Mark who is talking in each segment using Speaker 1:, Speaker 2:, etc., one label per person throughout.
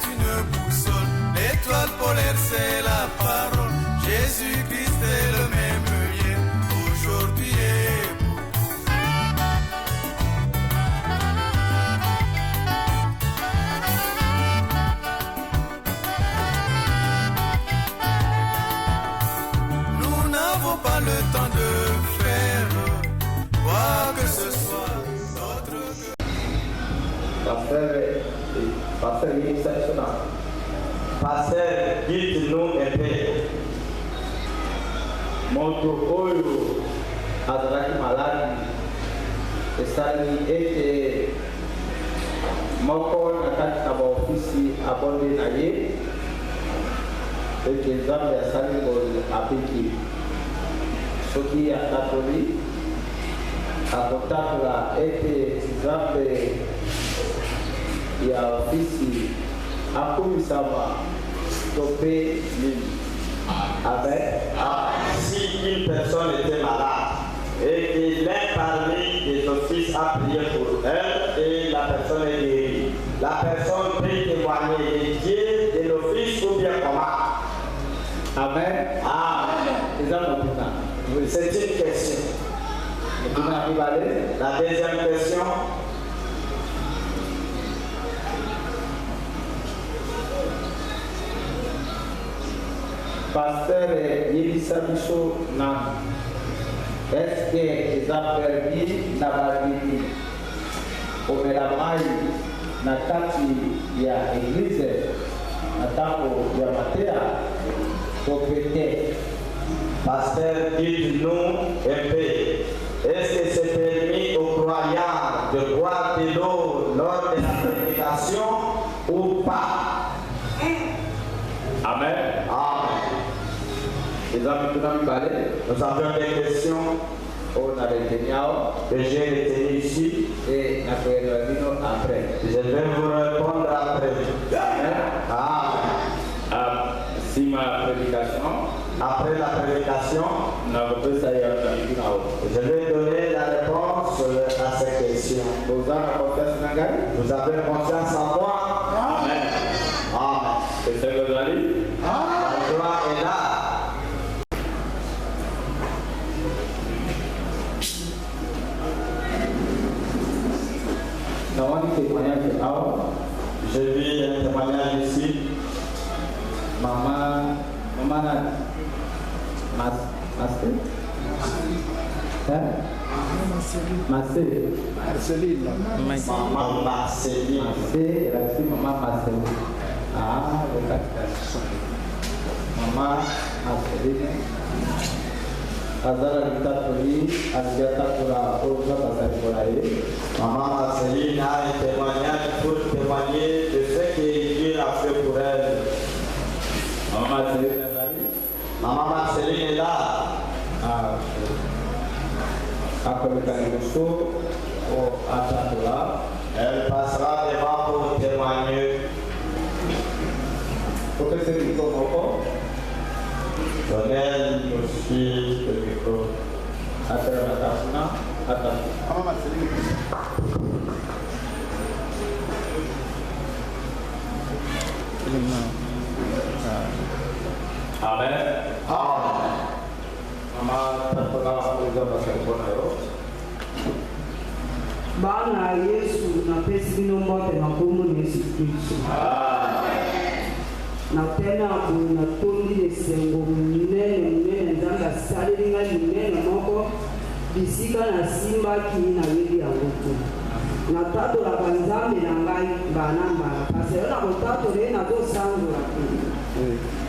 Speaker 1: est une boussole. L'étoile polaire, c'est la parole. Jésus-Christ est le même hier, aujourd'hui et pour toujours. Nous n'avons pas le temps de faire quoi que ce soit d'autre que...
Speaker 2: Pasteur, dites-nous un peu.
Speaker 3: Moto oyo azalaki maladi esali ete moko na kati na baofisi abonde na ye ete nzambe asali boye abiki soki atatoli akotakola ete nzambe ya ofisi akumisama to mpe nini. Amen.
Speaker 2: Si une personne était malade et que l'un parmi des offices a prié pour elle et la personne est guérie, la personne peut témoigner de Dieu, de l'office ou bien comment?
Speaker 3: Amen.
Speaker 2: Amen. C'est une question. La deuxième question.
Speaker 3: Pasteur yebisa biso na est-ce que eza permis na babini komela mai na kati ya église na ntango ya mateya to peut-être?
Speaker 2: Pasteur, dites-nous un peu, est-ce que c'est permis aux croyants de boire de l'eau lors de la prédication ou pas?
Speaker 3: Amen.
Speaker 2: Nous avions des questions que j'ai retenues ici et je vais vous répondre après.
Speaker 3: Si ma prédication,
Speaker 2: après la prédication, je vais donner la réponse à ces questions. Vous avez confiance en moi?
Speaker 3: Amen.
Speaker 2: Amen. La gloire est là. Je vis un témoignage ici.
Speaker 3: Maman Marceline.
Speaker 2: Maman Marceline.
Speaker 3: Maman Marceline. Ah, Maman Marceline.
Speaker 2: Maman Marceline a un témoignage pour témoigner de ce que Dieu a fait pour elle. Maman Marceline est là. Elle passera devant pour témoigner. Donnez aussi le micro.
Speaker 3: Amen.
Speaker 4: Bana Yesu na pesi bino mbote na kombo na Yesu Kristo. Na tena na tondi esengo munene nzanga asaleli ngai munene moko bisika na simbaki na yebi yango te. Na tatolaka nzambe na ngai bana mbala kasi yo na kotatola ye nazosanzola te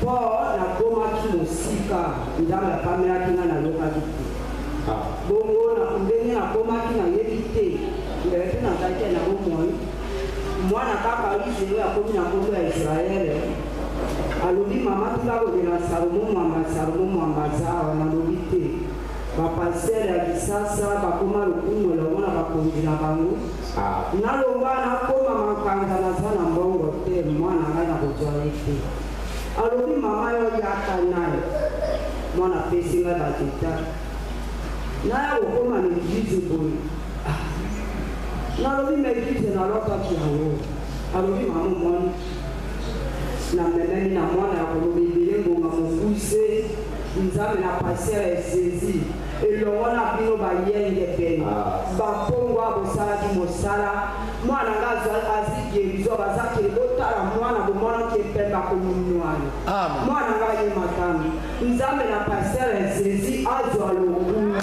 Speaker 4: mpo nakomaki mosika nzambe apamelaki ngai nalokaki te. Bongo na ndenge nakomaki nayebi te mbele mpe nazalaki na bomoi mwana kaka iselo akomi na nkombo ya Israele alobi mama tika kokela Salomo mwamba zawa nalobi te bapastere ya kisasa bakoma lokumu elongo na bakonzi na bango nalonga nakoma makanza naza na mbongo te mwana ngai na kozwa ye te alobi mama yo yaka naye mwana pesi ngai bateta naya kokoma na eglize boye nalobi ma eglize nalokaki yango alobi mama omoni na memeni na mwana ya kolobebele ngonga mokuse nzambe na pasere esezi elongo na bino bayenge pene bapongo abosalaki mosala mwana nga azikelizo bazakeli botala mwana bomonaki epemba komonwana mwana nga ye matami nzambe na pasere esezi azwa lokumu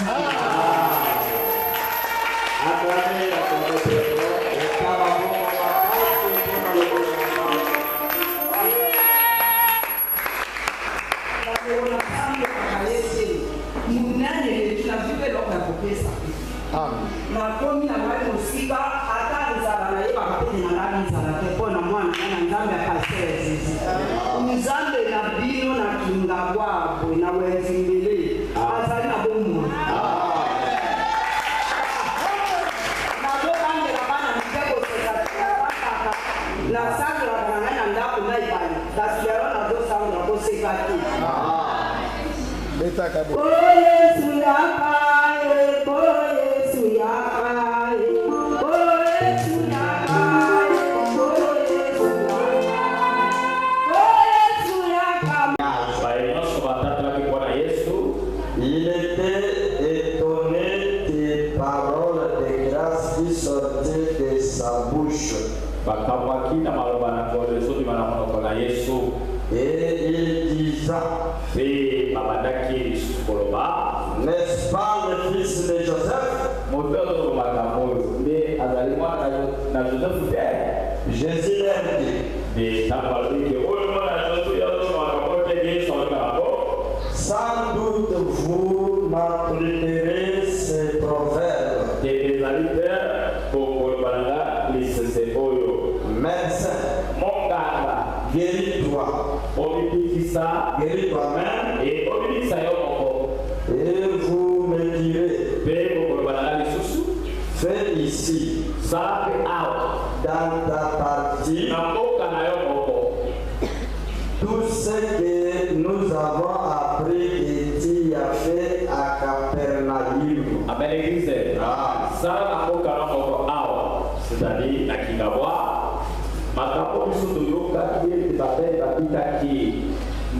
Speaker 4: nakomi na ngai mosika ata nzala na ye bakapete na ngai nzala te mpo na mwana na nzambe apasere zizi nzambe na bino na kinga bwabwe na wenzimbele azali na bomoi nazokangela bana mike kosekaka nasangelaka na ngai na ndako na ebale kasi lelo nazosangela koseka te Yesu yakaye Yesu yakaye Yesu yakaye Yesu yakaye
Speaker 2: Il était étonné des paroles de grâce qui sortaient de sa bouche. Et il disait, n'est-ce pas le fils de Joseph? Jésus leur dit, sans doute vous m'apprêterez ces proverbes. Médecin, guéris-toi. Guéris toi-même. Et vous me direz, fais ici, dans ta partie, tout ce que nous avons appris et tu as fait à Capernaum.
Speaker 5: C'est-à-dire à Kinawa, makambo biso toyoka ye bape babitaki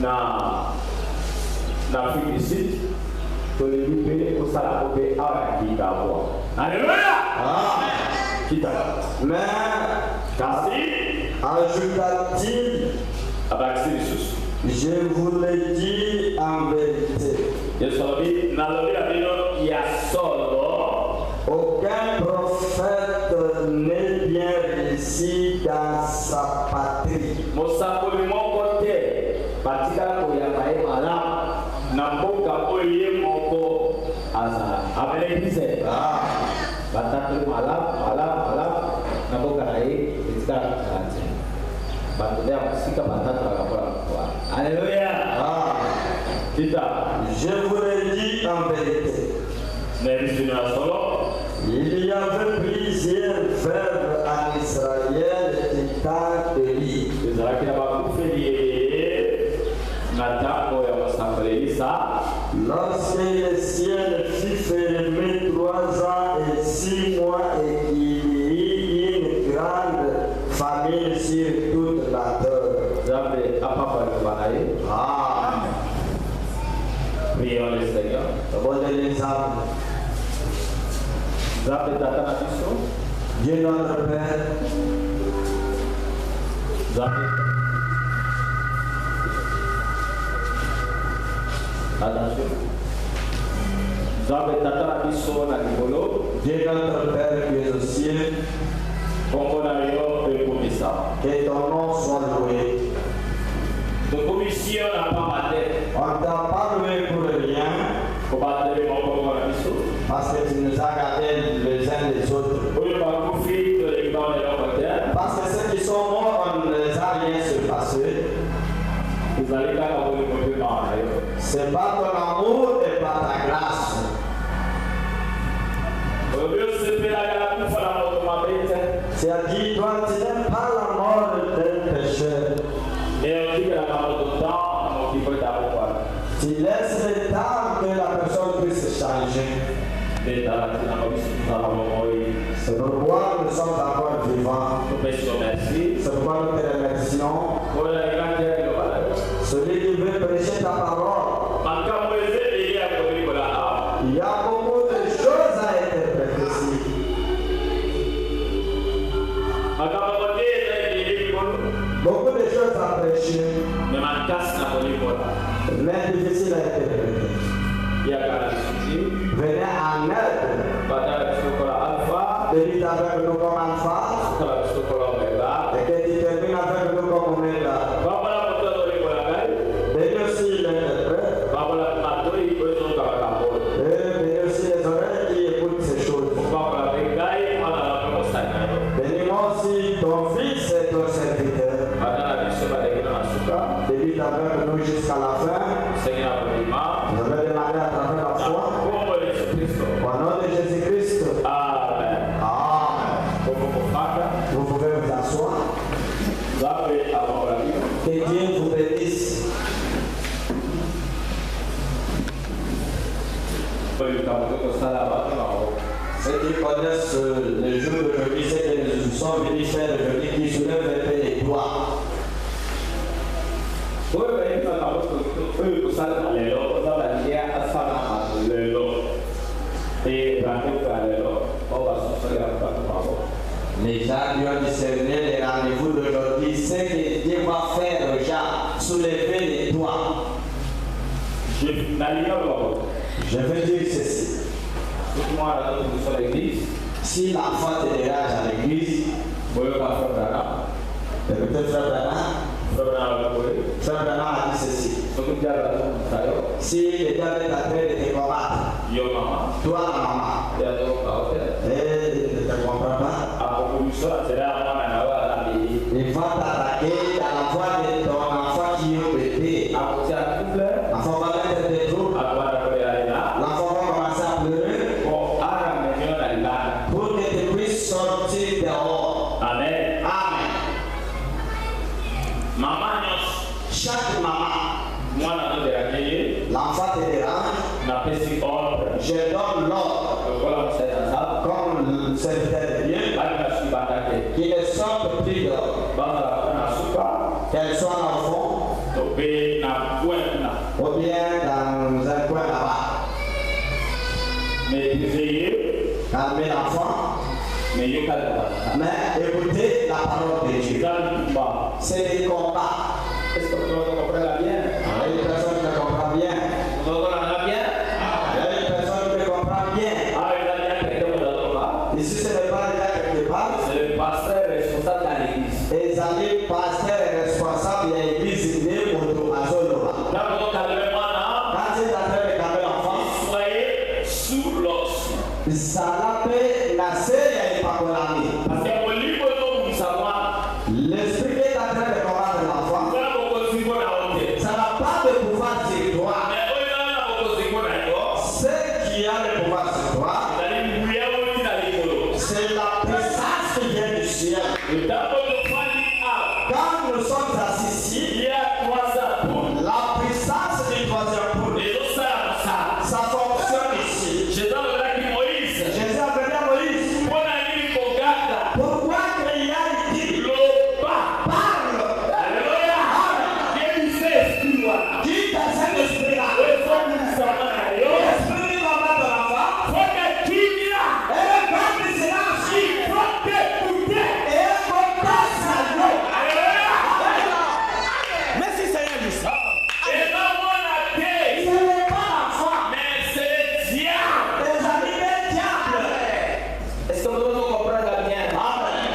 Speaker 5: na Afrique du Sud tolebi mpe kosala mpe awa ya Kinawa. Alléluia! Kita.
Speaker 2: Mais
Speaker 5: kasi
Speaker 2: ajouta-t-il, je vous le dis en vérité. Aucun prophète n'est bien réussi dans sa patrie.
Speaker 5: Alléluia.
Speaker 2: Je vous le dis en vérité. Il y avait plusieurs frères en Israël du temps de Élie. Lorsque le ciel fut fermé 3 ans et 6 mois et qu'il y eut une grande famine sur toute la terre.
Speaker 5: Prions le Seigneur.
Speaker 2: Abonnez les âmes. Dieu notre Père.
Speaker 5: Attention.
Speaker 2: Dieu notre Père qui est au ciel. Que ton nom soit loué. On ne t'a pas loué pour rien. Parce que tu nous as gardés les uns les autres. Parce que ceux qui sont morts, on ne les a rien se passer. C'est pas ton amour et pas ta grâce. C'est-à-dire, toi, tu n'aimes pas la mort d'un pécheur. Tu laisses le temps que la personne puisse changer. C'est pourquoi nous sommes encore vivants. C'est pourquoi nous te remercions. Celui qui veut prêcher ta parole. Il y a beaucoup de choses à interpréter ici. Beaucoup de choses à prêcher. Mais difficile à interpréter. Venez en aide. Débute avec nous comme alpha. Et que tu termines avec nous comme oméga. Venez aussi l'interprète. Et venez aussi les oreilles qui écoutent ces choses. Bénis-moi aussi ton fils et ton serviteur. Débute avec nous jusqu'à la fin. Je vais demander à travers la foi. Au nom de Jésus-Christ. Amen. Amen. Vous pouvez vous asseoir. Que Dieu vous bénisse. Ceux qui connaissent le jour d'aujourd'hui, c'est que nous sommes venus faire aujourd'hui qui soulève un peu les doigts. Les gens qui ont discerné les rendez-vous d'aujourd'hui, c'est que Dieu va faire aux gens soulever les doigts. Je veux dire ceci. Si l'enfant te dérange à l'église, peut-être Frère Branham a dit ceci. Si le diable est en train de te combattre, toi la maman, et ne te comprends pas, il va t'attaquer à la voix de ton enfant qui est au bébé. L'enfant va mettre des troubles. L'enfant va commencer à pleurer pour que tu puisses sortir dehors. Amen. Amen. Chaque maman, l'enfant te dérange, je donne l'ordre comme le serviteur de Dieu qui ne sorte plus dehors, qu'elle soit dans le fond ou bien dans un coin là-bas. Calmez l'enfant, mais écoutez la parole de Dieu. C'est des combats. Est-ce que vous comprenez bien? Il y a une personne qui comprend bien. Vous comprenez bien? Il y a une personne qui comprend bien. Ici, ce n'est pas le gars qui te parle. C'est le pasteur responsable de l'église. Et Zali, pasteur responsable de l'église de Moto Azolova. Quand il est en train de calmer l'enfant, sous l'os. Ça l'appelle la série et pas pour l'ami. L'esprit est en train de combattre l'enfant. Ça n'a pas de pouvoir sur toi. Ce qui a le pouvoir sur toi, c'est la puissance qui vient du ciel. Quand nous sommes assis ici, la puissance du troisième poule, ça fonctionne ici. Jésus a venu à Moïse. Pourquoi il a dit parle? Alléluia. Qui t'a cet esprit-là? L'esprit va mettre l'enfant. Et le grand silence. Et le grand salut. Merci Seigneur du sang. Ce n'est pas l'enfant, mais c'est le diable. Les amis des diables. Est-ce que vous comprenez bien? Amen.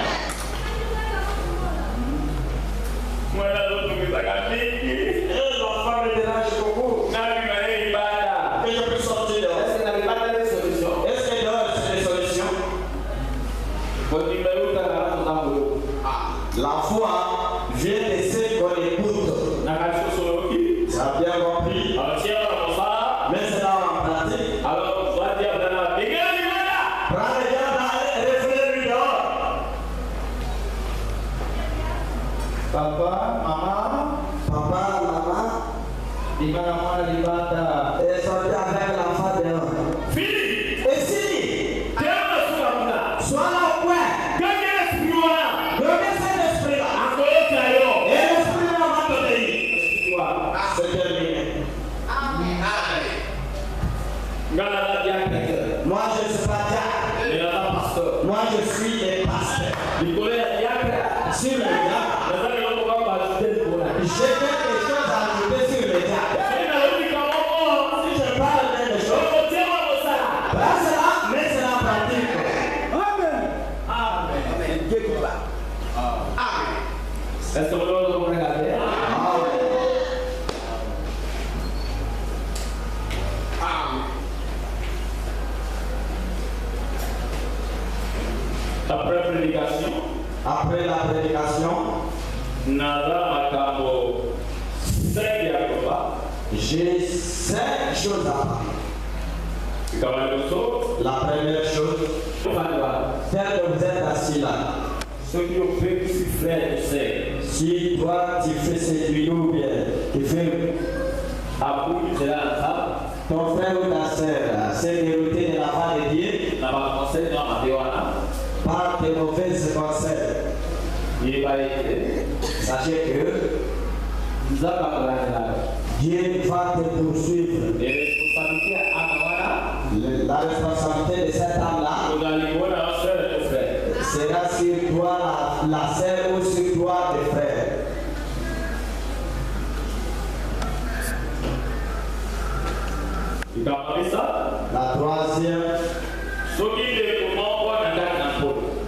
Speaker 2: L'enfant me dérange beaucoup. Que je peux sortir dehors. Est-ce que vous n'avez pas de solution? Est-ce que dehors c'est des solutions? La foi vient de ce qu'on écoute. Ça a bien compris. Mais c'est dans la pratique. Prends le diable et reflète-lui dehors. Papa, maman. Et sortez avec l'enfant dehors. Et si
Speaker 5: Est-ce que vous pouvez regarder?
Speaker 2: Après la prédication, j'ai 5 choses à parler. La première chose, tel que vous êtes assis là, si toi tu fais séduire ou bien tu fais ton frère ou ta soeur s'est dérouté de la part de Dieu par tes mauvaises conseils, sachez que Dieu va te poursuivre. La responsabilité de cette âme-là sera sur toi, la sœur, ou sur toi, tes frères. La troisième,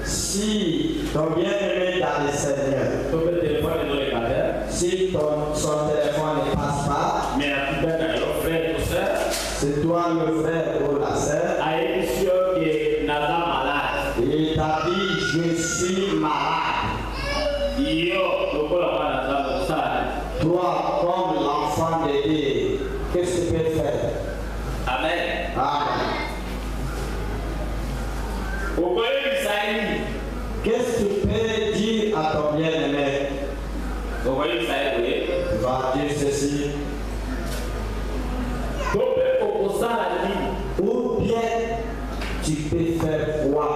Speaker 2: si ton bien-aimé dans le Seigneur, si son téléphone ne passe pas, c'est toi le frère ou la sœur, il t'a dit je suis malade. Toi, comme l'enfant de Dieu, qu'est-ce que tu peux faire?
Speaker 5: Amen.
Speaker 2: Amen. Qu'est-ce que tu peux dire à ton bien-aimé? Tu vas dire ceci. Ou bien tu peux faire quoi?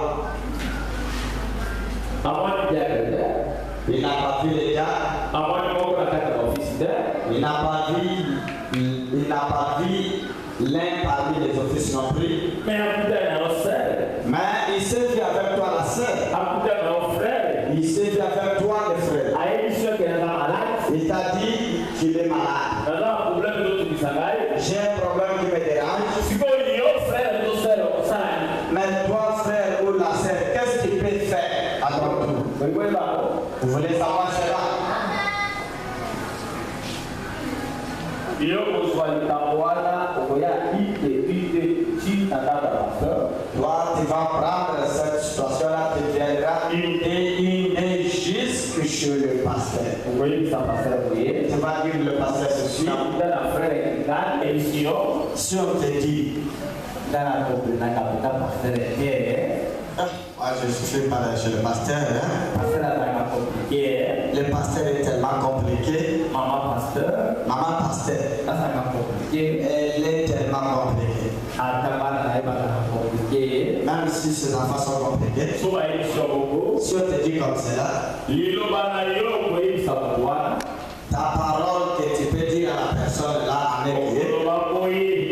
Speaker 2: Il n'a pas vu les gars. Il n'a pas vu l'un parmi les offices non plus. Mais il s'est vu avec toi la sœur. Il s'est vu avec toi le frère. Il t'a dit qu'il est malade. J'ai un problème qui me dérange. Mais toi, frère ou la sœur, qu'est-ce qu'il peut faire à ton tour? Vous voulez savoir cela? Toi, tu vas prendre cette situation-là, tu viendras une jusque chez le pasteur. Tu vas dire le pasteur ceci. Si on te dit, je suis pas chez le pasteur. Le pasteur est tellement compliqué. Maman pasteur. Elle est tellement compliquée. Même si ses enfants sont compliqués. Si on te dit comme cela, ta parole que tu peux dire à la personne là avec Dieu,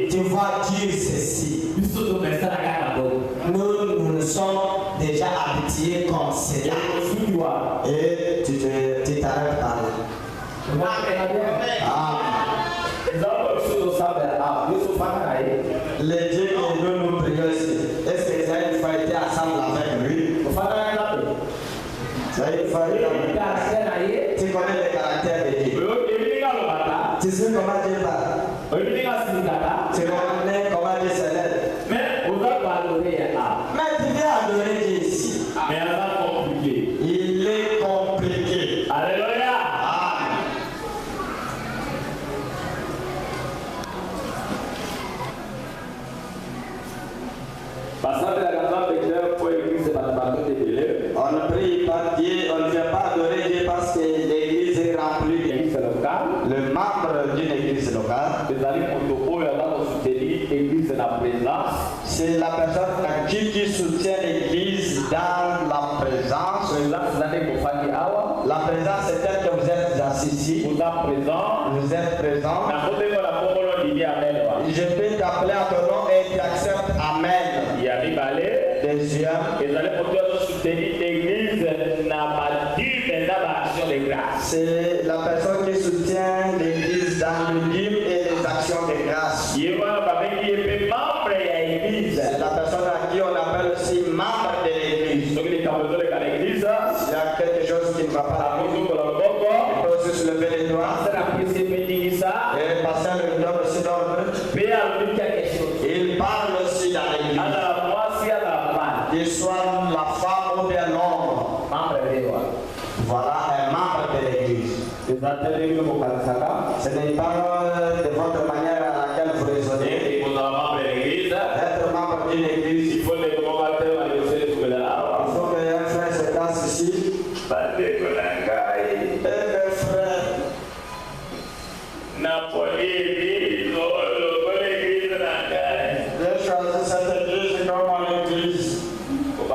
Speaker 2: tu vas dire ceci. Nous sommes déjà habitués comme cela. Et tu t'arrêtes par là. Les dieux qui nous prions ici, est-ce que ça a une fois été ensemble avec lui? Ça a une fois été. Tu connais le caractère de Dieu. Tu sais comment Dieu parle. Tu connais comment Dieu s'élève. Mais tu viens adorer Dieu ici. Il est compliqué.
Speaker 5: Alléluia.
Speaker 2: On ne prie pas Dieu, on ne vient pas adorer Dieu parce que l'église est remplie d'églises locales. Le membre d'une église locale, c'est la personne qui soutient l'église dans la présence. La présence, c'est tel que vous êtes assis ici. Vous êtes présent. Je peux t'appeler à ton nom et tu acceptes Amen. Deuxième. C'est la personne qui soutient l'église dans le dîme et les actions de grâce. C'est la personne à qui on appelle aussi membre de l'église. S'il y a quelque chose qui ne va pas, qu'il soit la femme ou bien l'homme, voilà un membre de l'église. Ce n'est pas de votre manière à laquelle vous raisonnez. Être membre d'une église, il faut que un frère se casse ici. Et mes frères, j'ai choisi cette église comme mon église. À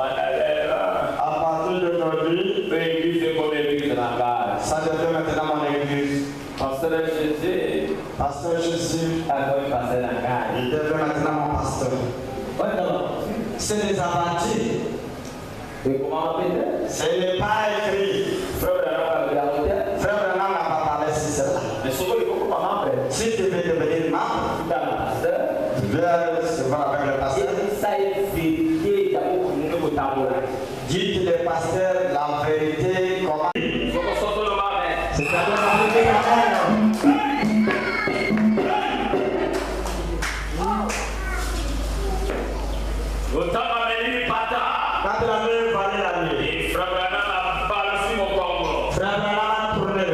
Speaker 2: partir d'aujourd'hui, ça devient maintenant mon église. Pasteur Jésus, il devient maintenant mon pasteur. C'est des abattus. Ce n'est pas écrit. Frère Branham n'a pas parlé sur cela. Si tu veux devenir membre, tu veux se voir avec le pasteur. Dites le pasteur la vérité comment. C'est-à-dire la vérité quand la nuit valait la nuit, Frère Branham a tourné.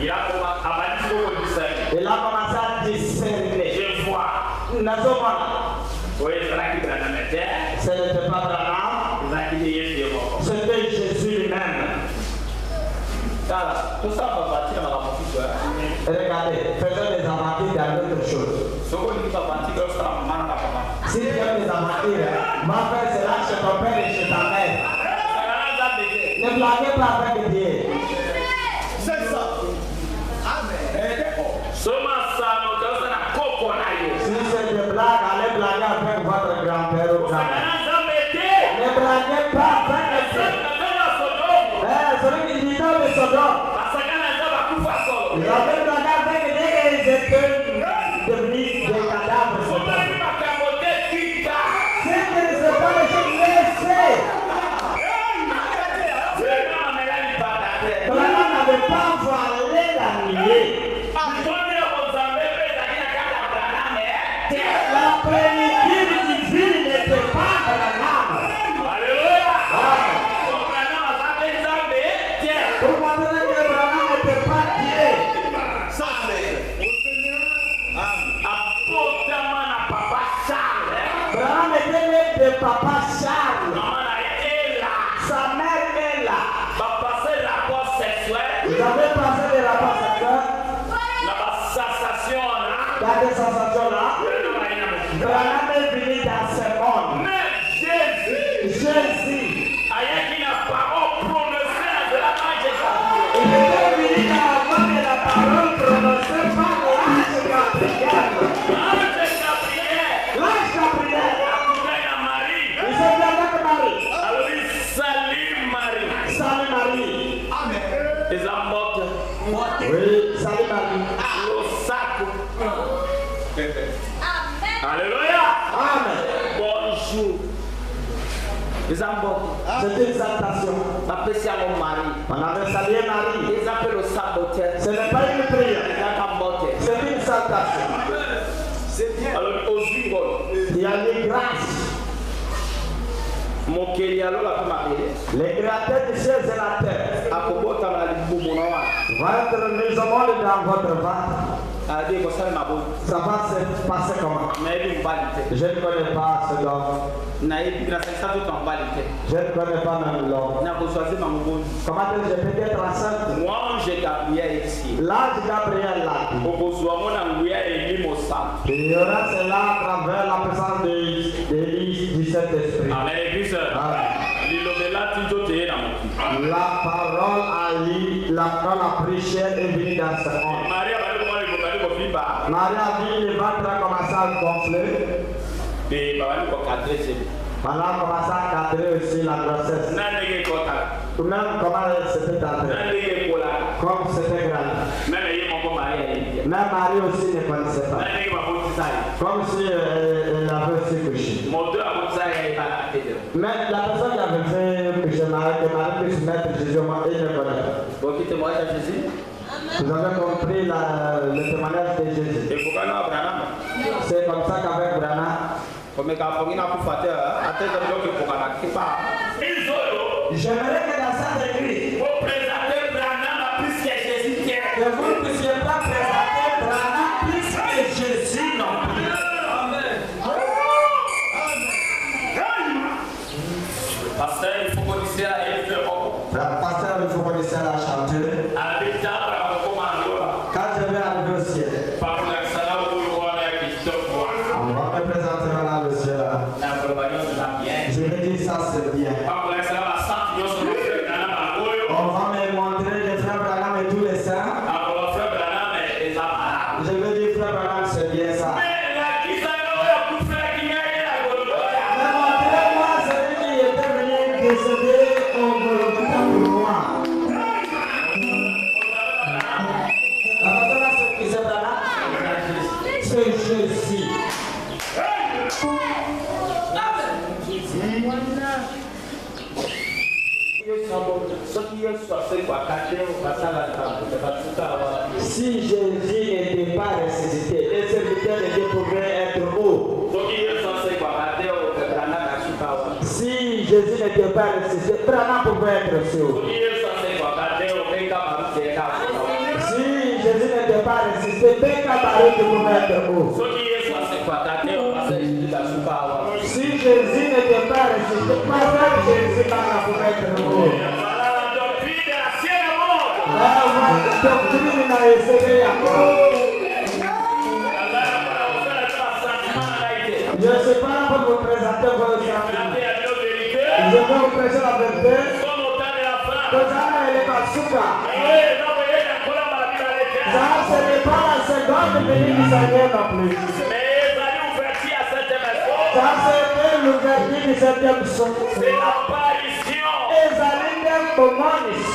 Speaker 2: Il a commencé à discerner. Je vois. Ce n'était pas Branham, c'était Jésus lui-même. Regardez, faisons des amateurs dans d'autres choses. Si tu aimes les amateurs, ma frère, c'est là chez ton père et chez ta mère. Ne blaguez pas avec Dieu. C'est ça. Amen. Si c'est des blagues, allez blaguer avec votre grand-père ou grand-mère. Ne blaguez pas avec Dieu. Celui qui dit non, mais Sodome. Ils avaient blagué avec Dieu et ils étaient devenus des cadavres. C'est que ne sont pas les choses laissées. Branham n'avait pas voilé la nuit. La plénitude divine n'était pas Branham. Pourquoi dire que Branham n'était pas Dieu? Branham était né de Papa Charles. Sa mère est là. Vous avez passé des rapports sexuels? Dans des sensations là? Branham est venu dans ce monde. Jésus. Il était venu dans la voix de la parole prononcée par l'ange Gabriel. L'ange Gabriel. Il s'est dit avec Marie. Salut Marie. Amen. Oui, salut Marie.
Speaker 5: Alléluia.
Speaker 2: Amen.
Speaker 5: Bonjour.
Speaker 2: C'est une salutation. On avait salué Marie. Ce n'est pas une prière. C'est une salutation. C'est bien. Il y a des grâces. Les créateurs du ciel et la terre va être mis au monde dans votre ventre. Ça va se passer comment? Je ne connais pas ce dont. Je ne connais pas même l'homme. Comment je peux être enceinte? L'ange Gabriel l'a dit. Il y aura cela à travers la présence du Saint-Esprit. La parole a pris chair et venue dans ce monde. Marie a dit le ventre a commencé à gonfler. On a commencé à cadrer aussi la grossesse. Tout même comment c'était entré. Comme c'était grand. Même Marie aussi ne connaissait pas. Comme si elle avait aussi couché. Mais la personne qui avait fait que Marie puisse mettre Jésus au monde, il ne connaît pas. Vous avez compris le témoignage de Jésus. C'est comme ça qu'avec Branham, J'aimerais que dans cette église,
Speaker 5: Vous présentez Branham plus que Jésus qui est.
Speaker 2: que vous ne puissiez pas présenter Branham plus que Jésus non plus.
Speaker 5: Pasteur, il faut qu'on dise à elle de bon.
Speaker 2: Pasteur, il faut qu'on essaie la chanter.
Speaker 5: À l'habitant, on va
Speaker 2: Quand je vais arriver au ciel,
Speaker 5: par l'excellent pouvoir qui te voit.
Speaker 2: on va me présenter dans le ciel.
Speaker 5: La probabilité de la bien.
Speaker 2: Je vais dire ça, c'est bien.
Speaker 5: Par l'excellent la santé, on se fait Branham à Goyo.
Speaker 2: On va me montrer les frères Branham et tous les saints.
Speaker 5: Alors, frère Branham est malade.
Speaker 2: Je vais dire frère Branham, c'est bien ça.
Speaker 5: Mais la qui s'en va pour faire qui gagne la Golgotha.
Speaker 2: Mais montrez-moi celui qui était venu décéder au Golgotha pour moi. La personne là, c'est qui c'est Branham? C'est Jésus. Si Jésus n'était pas ressuscité, les serviteurs de Dieu pouvaient être où? Si Jésus n'était pas ressuscité, Branham pouvait être sûr. Si Jésus n'était pas ressuscité, Beka Baruch pouvait être où? Si Jésus n'était pas ressuscité, Pasteur Jésus pouvait être où? Doctrine n'a essayé encore. Je ne suis pas là pour vous présenter vos sentiments. Je vais vous prêcher la vérité. Kozana elle est Basuka. Ça, ce n'est pas la seconde venue du Seigneur non plus. Ça, c'était l'ouverture du 7e son. Ezali Monis.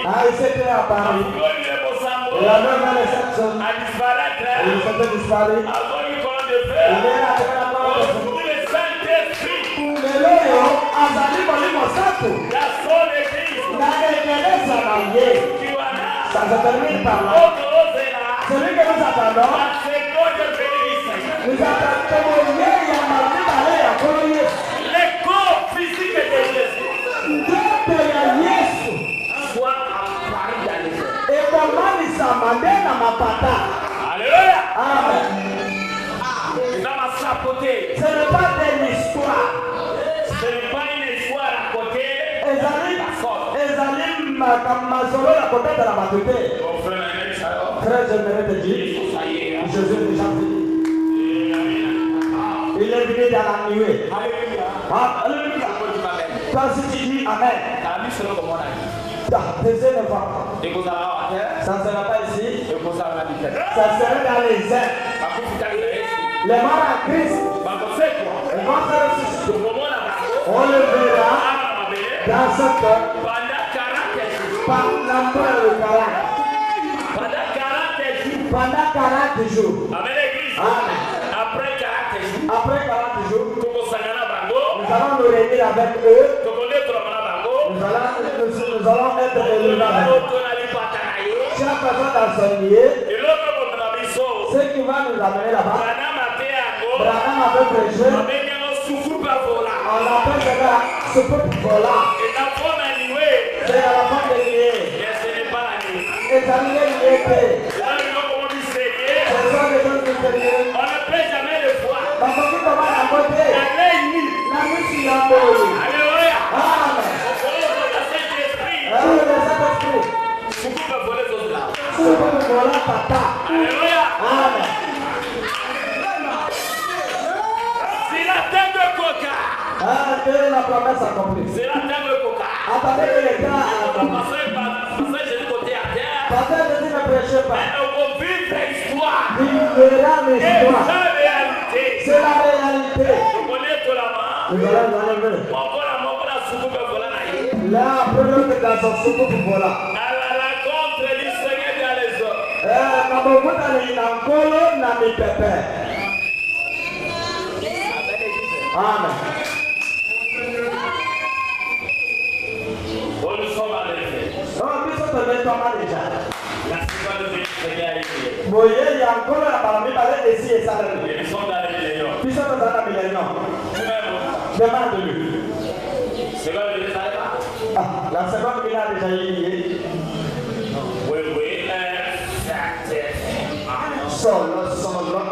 Speaker 2: Ah, il s'était apparu. Et la même réception. Il s'était disparu. Il est là avec la parole de Dieu. Mais là, Azali Molimo Sato. La église a marié. Ça se termine par là. Celui que nous attendons, nous attendons hier, il y a marié d'aller à Cologne.
Speaker 5: Le corps physique de Jésus
Speaker 2: Ndoto ya Yesu
Speaker 5: soit apparu dans les airs.
Speaker 2: ekomanisa mande na mapata.
Speaker 5: Alléluia.
Speaker 2: Amen.
Speaker 5: Dans ma sapoté.
Speaker 2: Ce n'est pas une histoire.
Speaker 5: Ce n'est pas une histoire à côté.
Speaker 2: Ezali masolo ya kotata na bato te.
Speaker 5: Mon frère,
Speaker 2: Frère, j'aimerais te dire,
Speaker 5: ça y est.
Speaker 2: Jésus est déjà venu. Il est venu dans la nuée.
Speaker 5: Alléluia.
Speaker 2: Alléluia. Toi si tu dis Amen, deuxième fois, ça ne sera pas ici, ça sera dans les airs. Les morts en Christ, ils vont se ressusciter. On le verra dans cette l'empereur de 40. Pendant 40 jours. Amen. Après 40 jours, nous allons nous réunir avec eux. Nous allons être élevés avec eux. Chaque personne dans son lieu, ce qui va nous amener là-bas, Branham avait prêché, on appelle cela soucoupe volant. C'est à la fin de l'année. Et ça nous est lié. Ce sont des choses mystérieuses.
Speaker 5: On ne peut jamais le voir.
Speaker 2: Parce que comment la beauté, la nuit sur la beauté.
Speaker 5: Alléluia.
Speaker 2: Amen.
Speaker 5: Le Saint-Esprit. Soucoupe voler tout cela.
Speaker 2: Soucoupe volant papa.
Speaker 5: Alléluia.
Speaker 2: Amen.
Speaker 5: C'est la terre de coca.
Speaker 2: Ah, quelle est la promesse accomplie?
Speaker 5: C'est la terre de coca.
Speaker 2: Attendez que les gars
Speaker 5: Parce que j'ai dit côté à terre.
Speaker 2: parce que Jésus ne prêchait pas.
Speaker 5: Mais on vit l'histoire.
Speaker 2: Il verra
Speaker 5: Et
Speaker 2: l'histoire.
Speaker 5: la réalité.
Speaker 2: C'est la réalité.
Speaker 5: On connaît tout la main.
Speaker 2: Nous allons enlever.
Speaker 5: Encore la soucoupe volant.
Speaker 2: Là, après dans son soucoupe volant.
Speaker 5: À la rencontre du Seigneur dans les hommes.
Speaker 2: Nabokuta ni nankolo na mipepe. Amen.
Speaker 5: On nous sommes en effet.
Speaker 2: Oh, biso tometwama déjà.
Speaker 5: La seconde du Seigneur est ici.
Speaker 2: Boye ya nkolo ya balobi bale esi esalemi.
Speaker 5: Ils sont dans les lions.
Speaker 2: Puis ça va dans la millénium. Demande-lui. La seconde qu'il a déjà lié.
Speaker 5: Oui.
Speaker 2: Solo,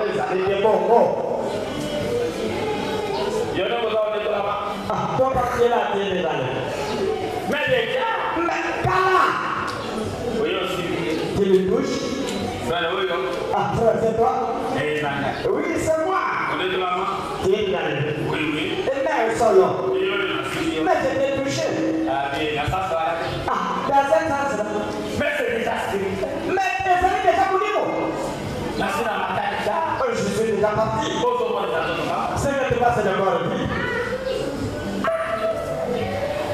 Speaker 2: les années de bongo.
Speaker 5: Je ne vous en pas.
Speaker 2: Toi, parce qu'il a été des années.
Speaker 5: Mais les gars.
Speaker 2: Mais Kala.
Speaker 5: Oui, aussi.
Speaker 2: Tu le touches.
Speaker 5: Oui.
Speaker 2: Ah, frère, c'est toi? Oui, c'est moi.
Speaker 5: Vous êtes maman?
Speaker 2: Tu es de l'année.
Speaker 5: Oui.
Speaker 2: Et mais solo. Mais je t'ai touché.
Speaker 5: Ah, bien, ça va.
Speaker 2: Ah, dans cette sens-là.
Speaker 5: Mais c'est déjà spirituel.
Speaker 2: Mais tu es déjà au niveau.
Speaker 5: Là, c'est dans ma tête.
Speaker 2: Je suis déjà parti. C'est que tu vas se dévoiler.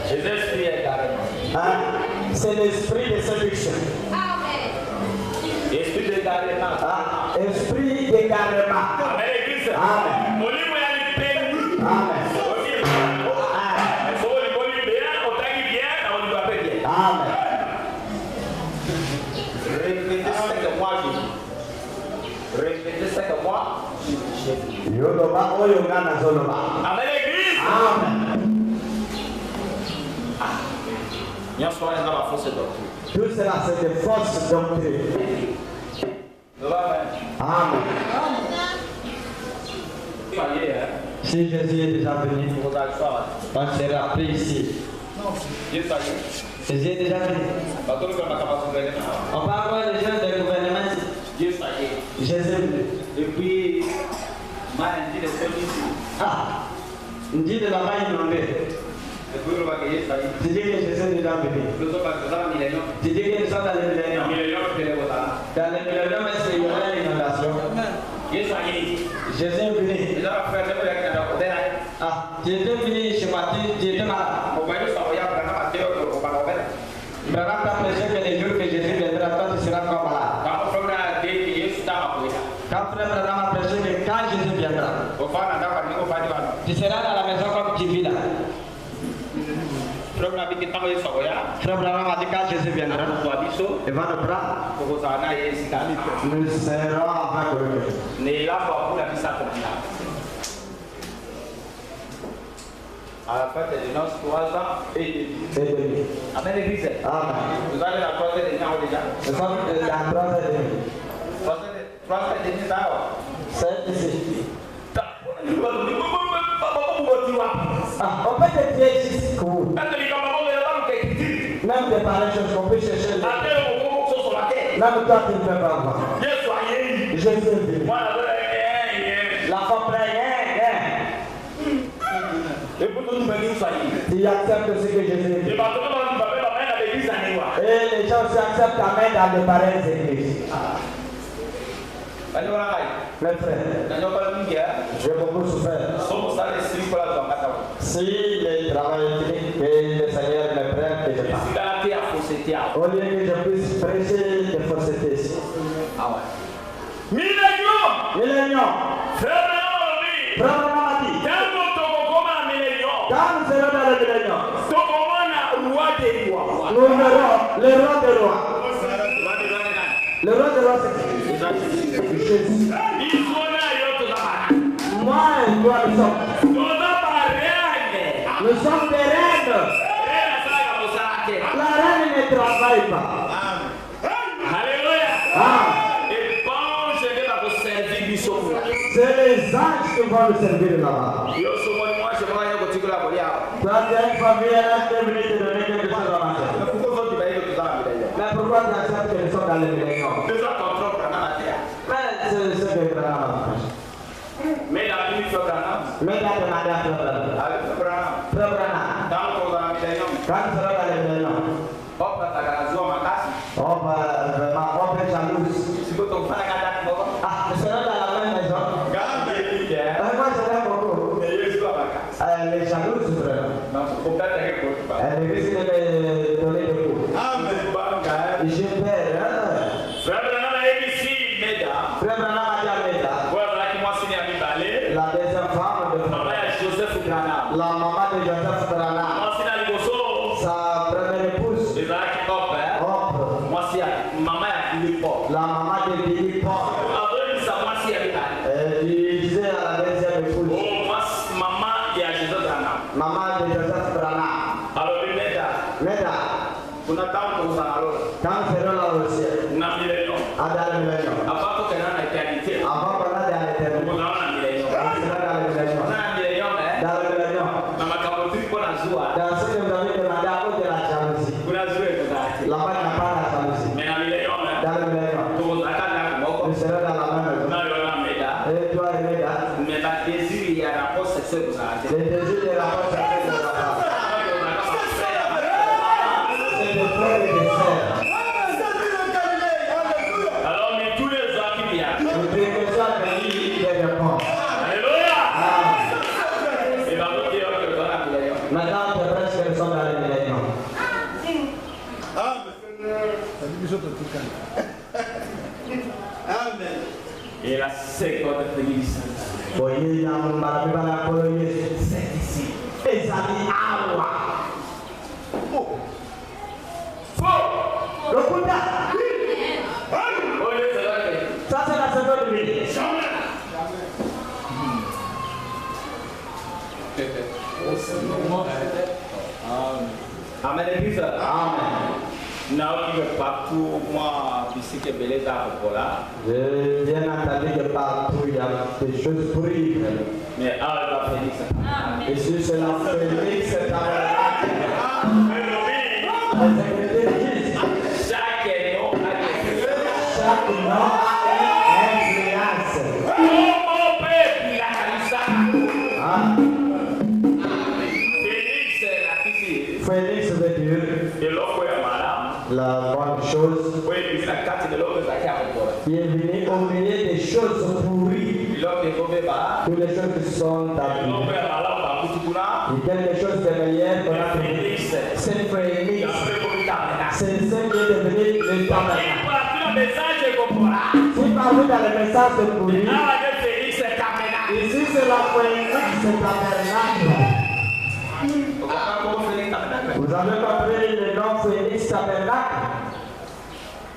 Speaker 5: Jésus est carrément.
Speaker 2: C'est l'esprit de séduction.
Speaker 5: Esprit de carrément.
Speaker 2: Esprit d'égarement.
Speaker 5: Amen, l'église.
Speaker 2: Amen.
Speaker 5: Mon livre est à l'épée.
Speaker 2: Amen. Amen.
Speaker 3: Répétez ça que moi.
Speaker 2: Yodoba oyo ngana zoloba.
Speaker 5: Amen, l'église.
Speaker 2: Amen.
Speaker 3: Bien sûr, on est dans la fausse doctrine.
Speaker 2: Tout cela c'est des fausses doctrines. Amen. Si Jésus est déjà venu, on sera pris ici. Jésus est déjà venu. On parle des gens du gouvernement. Jésus est venu.
Speaker 3: Et puis, moi, je dis les choses ici.
Speaker 2: On dit de la main inondée. Tu dis que Jésus est déjà venu. Tu dis que nous sommes dans le millénium. Dans le millénium, est-ce qu'il y aura l'inondation? Jésus est venu. Tu étais venu chez moi, tu étais malade. Branham t'a prêché que les jours que Jésus viendra, toi tu seras comme malade. Quand frère Branham a prêché que quand Jésus viendra, tu seras dans la maison comme tu vis là. Frère Branham a dit quand Jésus viendra, il va nous prendre. Nous serons avec lui.
Speaker 3: À la fin des noces, 3 ans et demi. Amen, l'église.
Speaker 2: Amen.
Speaker 3: Vous allez la 3e déjà.
Speaker 2: Nous sommes dans 3 heures et demie.
Speaker 3: 3e demi, là.
Speaker 2: C'est ici. On peut te dire jusqu'où. Même des pareilles choses qu'on peut chercher. Même toi tu ne peux pas voir. Jésus est venu. La femme prête. Tu acceptes ce que Jésus dit. Et les gens aussi acceptent ta main dans de pareilles églises. Mes frères, j'ai beaucoup souffert. Si le travail est que le Seigneur me prenne, que je parte. Au lieu que je puisse prêcher des faussetés ici. Millénium. Frère Branham a dit. Quand nous serons dans le millénium, nous verrons le roi des rois. Le roi des rois, c'est Jésus. Moi et toi, nous sommes. Nous sommes des reines. La reine ne travaille pas. C'est les anges qui vont nous servir là-bas. Toi, tu as une famille, elle est venue te donner quelque chose à manger. Mais pourquoi tu acceptes que nous sommes dans le millénium? Mais c'est ce que Branham a fait. Mais il a demandé à Frère Branham. Frère Branham, quand tu seras dans le millénium, on va vraiment être jalouse. Tu seras dans la même maison. Moi, je l'aime beaucoup. Elle est jalouse, frère. Elle risque de me donner des coups. J'ai peur. Frère Branham a dit à Méda. La deuxième femme de Branham. La maman de Joseph Branham. Sa première épouse. La maman de Billy Paul. Elle disait à la deuxième épouse.
Speaker 5: Branham.
Speaker 2: maman de Joseph Branham.
Speaker 5: Alors, le
Speaker 2: Meda,
Speaker 5: on attend qu'on s'en allons.
Speaker 2: quand seront là au ciel,
Speaker 5: On a mis les noms.
Speaker 2: à dans le millénium.
Speaker 5: Avant qu'on ait en éternité,
Speaker 2: Avant qu'on aille dans
Speaker 5: on
Speaker 2: l'éternité,
Speaker 5: a un millénium.
Speaker 2: on sera dans le millénium.
Speaker 5: On a un millénium, hein.
Speaker 2: Dans le millénium.
Speaker 5: Dans ma capote, pour la joie.
Speaker 2: Dans ce que vous avez demandé à cause de la jalousie.
Speaker 5: Pour la joie, vous avez.
Speaker 2: Là-bas, il n'y a pas la jalousie.
Speaker 5: Mais un millénium, hein.
Speaker 2: Dans le millénium,
Speaker 5: Tout le monde
Speaker 2: tu seras dans la même maison. Et toi, Meda,
Speaker 5: mais la désir, il y a un rapport sexuel, vous avez.
Speaker 2: le désir de la force sacrée de la femme. C'est de frères et de sœurs.
Speaker 5: Alors, mais tous les gens qui viennent.
Speaker 2: Le précurseur de l'île de réponse.
Speaker 5: Alléluia.
Speaker 2: Amen.
Speaker 5: Il va vous dire que dans la millénium.
Speaker 2: Maintenant, tes frères sont dans le millénium.
Speaker 1: Amen.
Speaker 5: Et la seconde félicité.
Speaker 2: Voyez dans mon barabibana colonie, c'est ici. Et ça dit awa.
Speaker 5: Faux.
Speaker 2: Le Bouddha,
Speaker 5: Oh, c'est là que.
Speaker 2: ça c'est la seconde vie.
Speaker 5: Amen. Église.
Speaker 2: Amen.
Speaker 5: Now, il est partout, moi, ici, que Beleza a là.
Speaker 2: J'ai bien entendu que partout il y a des choses pourries.
Speaker 5: Mais ah, il va Félix.
Speaker 2: Et si c'est la Félix, c'est tabernacle.
Speaker 5: Amen.
Speaker 2: Les Écritures disent
Speaker 5: Chaque nom a des
Speaker 2: chaque nom a une influence.
Speaker 5: Oh, père, il a calissé.
Speaker 2: Ah,
Speaker 5: Félix, la fille.
Speaker 2: Félix veut dire
Speaker 5: Et l'autre, est madame.
Speaker 2: la bonne chose.
Speaker 5: Oui, il a quatre de l'autre, il a quatre.
Speaker 2: Il est venu au milieu des choses pourries.
Speaker 5: L'autre est tombé bas.
Speaker 2: Toutes les choses qui sont
Speaker 5: L'autre
Speaker 2: abîmées.
Speaker 5: est malade, par Koutoukuna.
Speaker 2: Et quelque chose de meilleur qu'on a fait.
Speaker 5: Félix.
Speaker 2: C'est
Speaker 5: Il
Speaker 2: Félix.
Speaker 5: a fait comme il a
Speaker 2: C'est ce qui est devenu le tabernacle.
Speaker 5: Pour la message de Gomora.
Speaker 2: Si parmi dans le message de pourri,
Speaker 5: Ah, de Félix, c'est tabernacle.
Speaker 2: ici c'est la Félix, c'est tabernacle.
Speaker 5: Vous comprenez comment Félix tabernacle?
Speaker 2: Vous avez compris le nom Félix tabernacle?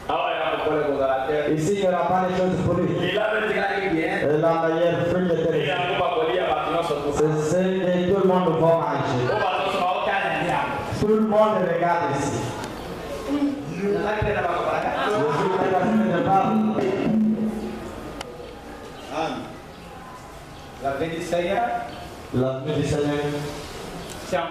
Speaker 5: Ah ouais, on peut le voir à la terre.
Speaker 2: Ici il n'y aura pas de choses pourries.
Speaker 5: Il a le déclaré bien.
Speaker 2: Et la meilleure fruit de
Speaker 5: Il
Speaker 2: terre.
Speaker 5: a un peu parlé à Bâtiment sur tout ça.
Speaker 2: C'est ce que tout le monde va manger.
Speaker 5: Au Bâtiment sur aucun indien.
Speaker 2: Tout le monde regarde ici.
Speaker 5: Il a créé la barre.
Speaker 2: Je suis prêt à faire de parole.
Speaker 1: Amen.
Speaker 5: La veille du Seigneur,
Speaker 2: L'avenir du Seigneur.
Speaker 5: c'est un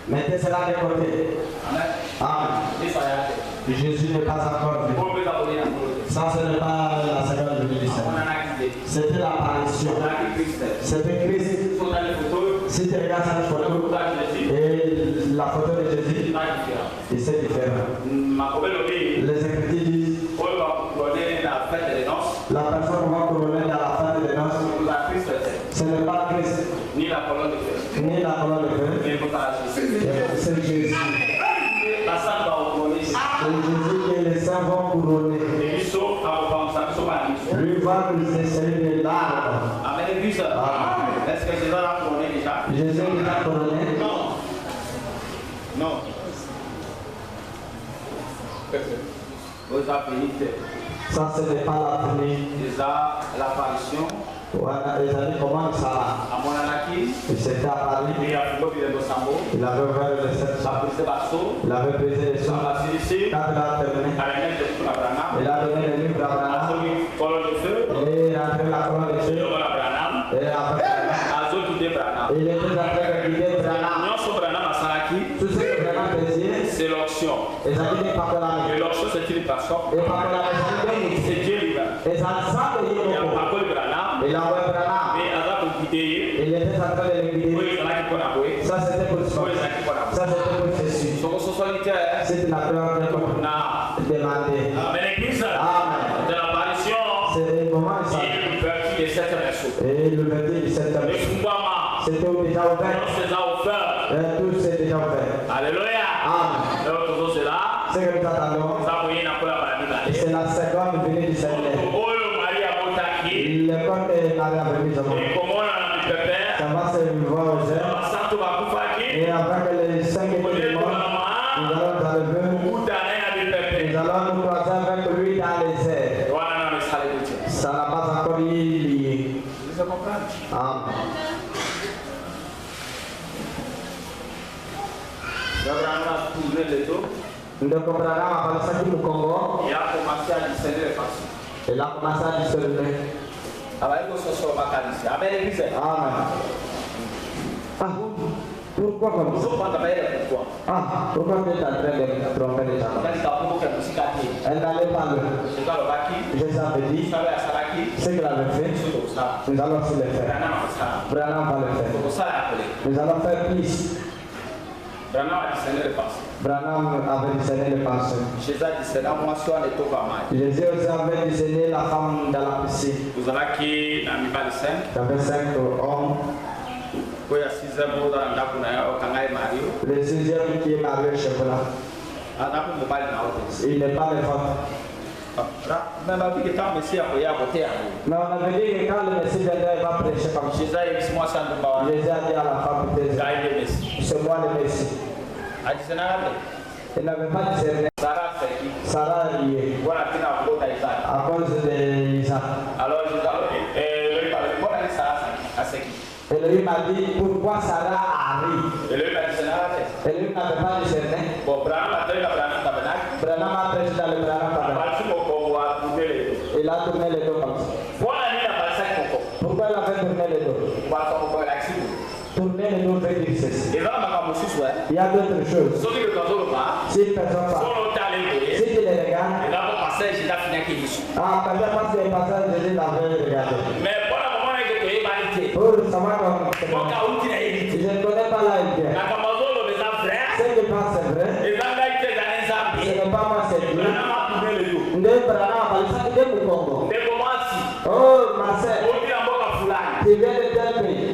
Speaker 2: Mettez cela de côté.
Speaker 5: Amen.
Speaker 2: Amen.
Speaker 5: Et ça y est.
Speaker 2: Jésus n'est pas encore venu.
Speaker 5: Pour vous abonner à vous.
Speaker 2: Ça, ce n'est pas la seconde venue du
Speaker 5: On
Speaker 2: Seigneur.
Speaker 5: en a quitté.
Speaker 2: C'était l'apparition.
Speaker 5: On a quitté Christ.
Speaker 2: C'était Christ.
Speaker 5: Il faut dans les photos.
Speaker 2: Si tu regardes cette
Speaker 5: Le
Speaker 2: photo
Speaker 5: photo de Jésus.
Speaker 2: et la photo de Jésus,
Speaker 5: C'est pas différent.
Speaker 2: et c'est différent.
Speaker 5: Ma commune obéit.
Speaker 2: Les Écritures disent
Speaker 5: On va donner la fête des noces.
Speaker 2: la personne va couronner dans la fin des noces.
Speaker 5: La Christ,
Speaker 2: Ce n'est pas Christ,
Speaker 5: ni la colonne de feu.
Speaker 2: ni la colonne de feu,
Speaker 5: Mais pour la Jésus.
Speaker 2: c'est Jésus.
Speaker 5: La salle va au couronner.
Speaker 2: C'est Jésus que les saints vont couronner.
Speaker 5: Et il sauve à vos parents, ça ne sauve pas la vie.
Speaker 2: Lui va nous essayer de l'arbre.
Speaker 5: Amen. Église. Est-ce que Jésus l'a couronné déjà?
Speaker 2: Jésus nous a couronné.
Speaker 1: Non. Non.
Speaker 5: Vous avez
Speaker 2: Ça, ce n'est pas la venue.
Speaker 5: déjà l'apparition
Speaker 2: Voilà, les amis, comment ça va?
Speaker 5: à mon anaki.
Speaker 2: Il s'était à Paris.
Speaker 5: Et à Fibo de Sambo.
Speaker 2: Il avait ouvert le sept.
Speaker 5: La police de Basso.
Speaker 2: Il avait brisé les
Speaker 5: Ça
Speaker 2: sons.
Speaker 5: va s'initier.
Speaker 2: Quand il a terminé,
Speaker 5: À la même de tout Abraham.
Speaker 2: il a donné le livre
Speaker 5: La
Speaker 2: d'Abraham.
Speaker 5: colonne de feu.
Speaker 2: Et il a fait la colonne de
Speaker 5: Et
Speaker 2: feu.
Speaker 5: on Abraham.
Speaker 2: Et après,
Speaker 5: Azo quitté Branham.
Speaker 2: il était en train de guider Branham.
Speaker 5: Non, sur Branham à Saraki,
Speaker 2: Tout ce que Branham faisait,
Speaker 5: c'est l'onction.
Speaker 2: et ça dit pas que la
Speaker 5: Et l'onction, c'est une personne.
Speaker 2: et pas que la maison.
Speaker 5: C'est Dieu lui-même.
Speaker 2: Et ça sent que
Speaker 5: Il y a
Speaker 2: il
Speaker 5: pas que le Branham.
Speaker 2: il a envoyé Branham.
Speaker 5: Mais Aza pour quitter.
Speaker 2: Il était en train de le guider.
Speaker 5: Oui, il y en a qui connaissent Aboué.
Speaker 2: Ça, c'était pour
Speaker 5: Oui, il y en a qui connaissent Aboué.
Speaker 2: ça, c'était pour Jésus.
Speaker 5: Son solitaire.
Speaker 2: C'est la peur de
Speaker 5: Na.
Speaker 2: demander.
Speaker 5: Mais l'église
Speaker 2: Amen.
Speaker 5: de l'apparition,
Speaker 2: C'est le moment de ça.
Speaker 5: il vertit les sept berceaux.
Speaker 2: Et le verdict du septembre.
Speaker 5: Le Fumbama,
Speaker 2: C'était déjà
Speaker 5: on
Speaker 2: ouvert.
Speaker 5: s'est offert.
Speaker 2: Tout c'est déjà ouvert.
Speaker 5: Alléluia.
Speaker 2: Amen.
Speaker 5: Donc, tout cela,
Speaker 2: Ce que nous attendons,
Speaker 5: nous avons eu un peu la Bible.
Speaker 2: c'est la seconde venue du Seigneur.
Speaker 5: Oh, Maria Motaki,
Speaker 2: Le compte est allé à venir de moi.
Speaker 5: et comment on a mis Pépé,
Speaker 2: Ça va se voir aux heures.
Speaker 5: Santo Bakufaki,
Speaker 2: Et après que les 5
Speaker 5: au
Speaker 2: minutes
Speaker 5: lieu de
Speaker 2: sont morts, nous
Speaker 5: la
Speaker 2: allons dans le feu.
Speaker 5: beaucoup d'années à mis Pépé.
Speaker 2: Nous allons nous croiser avec lui dans les airs.
Speaker 5: Voilà, non, mais ça les dit.
Speaker 2: Ça n'a pas encore lié.
Speaker 5: Vous comprenez?
Speaker 2: Amen.
Speaker 3: Abraham a tourné le dos.
Speaker 2: Ndeko Branham abalisaki mukongo.
Speaker 3: Il a commencé à discerner les façons.
Speaker 2: Il a commencé à discerner.
Speaker 3: Amen.
Speaker 2: Ah, pourquoi comme ça? Ah, pourquoi tu es en train de tromper les gens? Elle n'allait pas le. Je savais dit ce qu'elle avait fait. Nous allons aussi le faire. Branham va le faire. Nous allons faire plus. Branham avait discerné les pensées. Jésus aussi avait discerné la femme dans la piscine. Il y avait 5 hommes. Le 6e qui est marié chez vous là. Il n'est pas le vôtre. Mais on avait dit que quand le Messie viendrait, il va prêcher comme Jésus a dit à la femme, c'est moi le Messie. Il n'avait pas discerné. Sarah est liée à cause d'Isaac. Alors Elohim m'a dit pourquoi Sarah arrive. Elohim n'avait pas discerné. Branham a prêché dans le Branham tabernacle. Il a tourné les dos comme ça. Pourquoi il a fait tourner les dos? Tourner les dos veut dire ceci. Il y a d'autres choses. Si une personne parle, si tu les regardes, quand je passe les passages, je les avais regardés. Pour savoir comment je ne connais pas la vérité. Ce qui passe c'est vrai. Ce n'est pas moi, c'est Dieu. Oh ma sœur, tu viens de tel pays.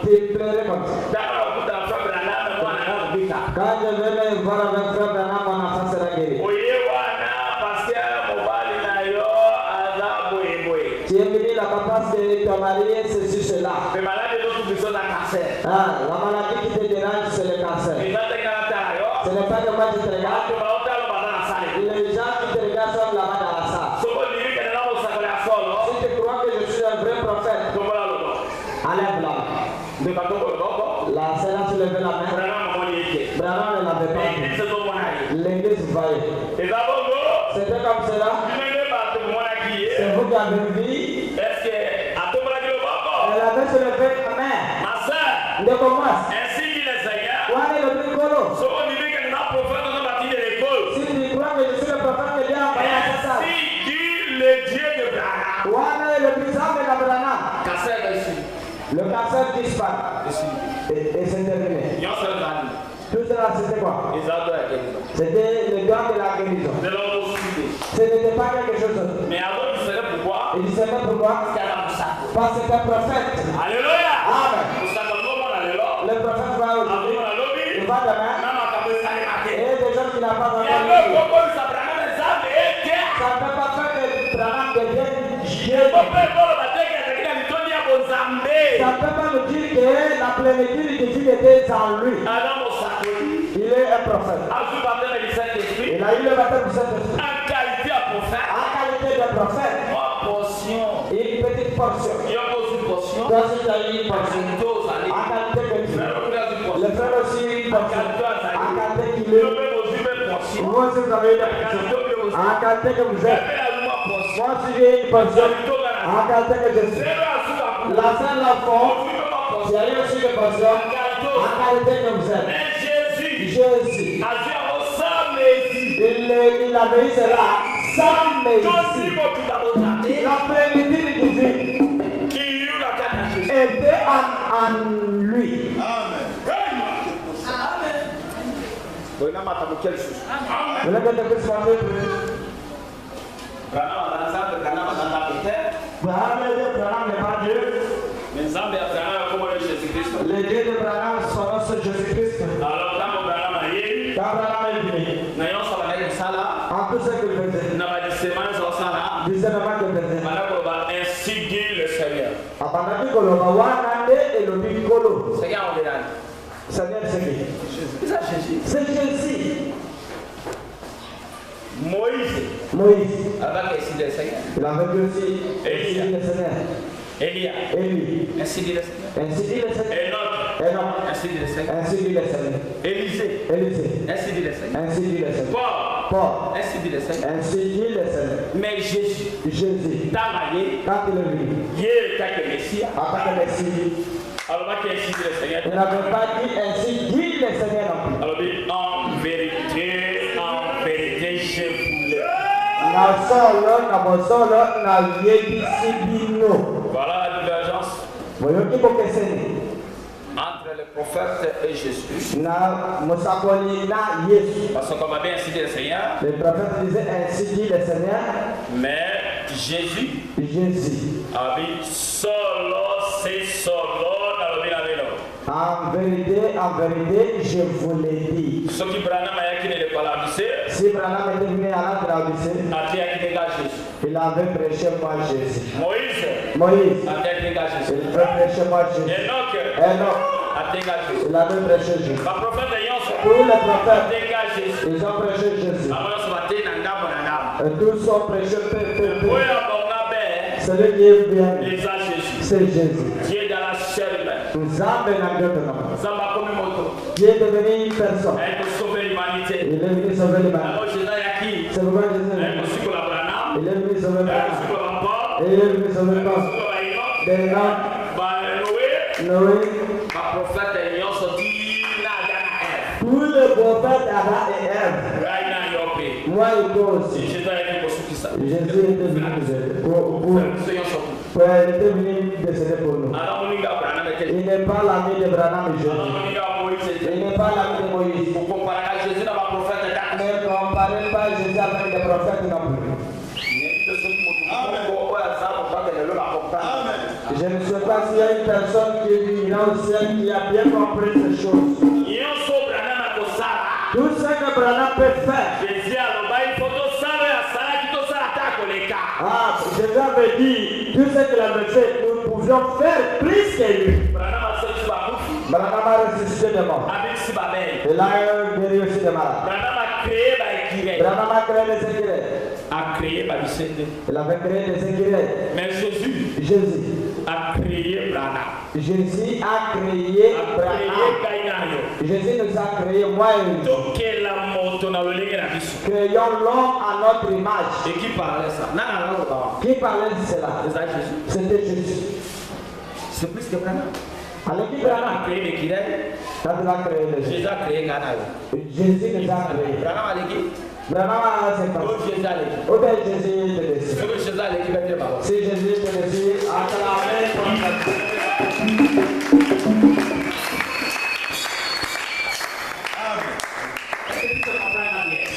Speaker 2: Tu pleurais comme ça. Quand je venais voir avec frère Branham, mon enfant sera guéri. Tu es venu là-bas parce que ton mari est ceci, cela. Ah, la maladie qui te dérange, c'est le cancer. Ce n'est pas que moi qui te regarde. Les gens qui te regardent sont là-bas dans la salle. Si tu crois que je suis un vrai prophète, enlève la main. La sœur a soulevé la main. Branham ne l'avait pas dit. L'église voyait. C'était comme cela. C'est vous qui avez vu. Elle avait soulevé la main. De commence. Où est le plus colo? Si tu crois que je suis le prophète que Dieu a envoyé à cette salle. Où est le puissant de l'Abraham? Le cancer disparaît. Et c'est terminé. Tout cela, c'était quoi? C'était le don de la guérison. Ce n'était pas quelque chose d'autre. Il disait pourquoi? Parce que c'est un prophète.
Speaker 5: Alléluia.
Speaker 2: Amen. Le prophète va aujourd'hui. Il va demain. Et des gens qui n'ont pas encore vu. Ça ne peut pas faire que Branham devienne Dieu. Ça ne peut pas nous dire que la plénitude de Dieu était en lui. Il est un prophète. Il a eu le baptême du Saint-Esprit. En qualité de prophète. Une petite portion. Toi aussi tu as eu une portion. En qualité de Dieu. Le frère aussi une portion. En qualité qu'il est. Vous aussi vous avez une portion. En qualité que vous êtes. Moi aussi j'ai une portion. En qualité que je suis. La scène la font. Tu as eu aussi une portion. En qualité que vous êtes. Jésus. Il avait eu cela sans messie. La plénitude divine était en lui. Vous l'avez entendu ce matin? Branham n'est pas Dieu. Le Dieu de Branham, son nom c'est Jésus-Christ. Quand Branham est venu, en tout ce qu'il faisait, discernement qu'il faisait,
Speaker 5: ainsi dit le Seigneur.
Speaker 2: abandonné koloba wana et le bikolo. Seigneur c'est qui? C'est Jésus. Moïse. Il avait dit aussi ainsi dit le Seigneur.
Speaker 5: Élie.
Speaker 2: Ainsi dit le Seigneur.
Speaker 5: Enoch.
Speaker 2: Ainsi
Speaker 5: Ainsi dit le Seigneur.
Speaker 2: Ainsi dit le Seigneur.
Speaker 5: Élisée.
Speaker 2: Élisée.
Speaker 5: Ainsi dit le Seigneur.
Speaker 2: Ainsi dit le Seigneur.
Speaker 5: Paul.
Speaker 2: Paul.
Speaker 5: Ainsi dit le Seigneur.
Speaker 2: Ainsi dit le Seigneur.
Speaker 5: Mais Jésus.
Speaker 2: Jésus.
Speaker 5: Tamaye.
Speaker 2: Quand il est venu.
Speaker 5: Dieu t'a que Messie.
Speaker 2: En tant que Messie.
Speaker 5: Alors, ainsi dit le Seigneur.
Speaker 2: Il n'avait pas dit ainsi dit le Seigneur non plus.
Speaker 5: Alors, en vérité, je voulais. Voilà la divergence entre le prophète et Jésus. Parce qu'on va bien ainsi dire le Seigneur.
Speaker 2: Le prophète disait ainsi dit le Seigneur.
Speaker 5: Mais Jésus.
Speaker 2: Jésus.
Speaker 5: A dit solo, c'est solo.
Speaker 2: En vérité, je vous l'ai dit.
Speaker 5: Ce qui Branham a écrit le Palabissé.
Speaker 2: Si Branham était venu à l'Odyssée, il avait prêché moi Jésus. Moïse, il avait prêché moi Jésus. Enoch, il avait prêché Jésus. Tous les prophètes, ils ont prêché Jésus. Et tous ont prêché celui qui est bien, c'est Jésus. Dieu est devenu une personne. Il est venu sauver l'humanité. C'est pourquoi Jésus est venu. Il est venu sauver Branham. Il est venu sauver Noé. Tous les prophètes Adam et Ève. Moi et toi aussi. Jésus était venu décéder pour nous. Il n'est pas l'ami de Branham et Jésus. Il n'est pas l'ami de Moïse. Ne comparez pas Jésus avec les prophètes non plus. Je ne sais pas s'il y a une personne qui est ancienne qui a bien compris ces choses. Tout ce que Branham peut faire. Jésus avait dit, tout ce qu'il avait fait, nous pouvions faire plus que lui. Branham a ressuscité des morts. Il a guéri aussi des malades. Branham a créé des écrits. Il avait créé des écrits.
Speaker 5: Mais
Speaker 2: Jésus
Speaker 5: a créé Branham.
Speaker 2: Jésus a créé Branham. Jésus nous a créé, moi et lui. Créons l'homme à notre image.
Speaker 5: Et qui parlait ça?
Speaker 2: Qui parlait de cela? C'était Jésus.
Speaker 5: C'est plus que Branham.
Speaker 2: Alors qui Branham
Speaker 5: a créé les Kirel?
Speaker 2: Quand il a créé les
Speaker 5: Jésus a créé Ghana.
Speaker 2: Jésus nous a créé.
Speaker 5: Branham a l'équipe.
Speaker 2: Branham a ses parents.
Speaker 5: Jésus a l'équipe.
Speaker 2: Où est Jésus était dessus?
Speaker 5: Jésus a l'équipe.
Speaker 2: Si Jésus était dessus, à la main.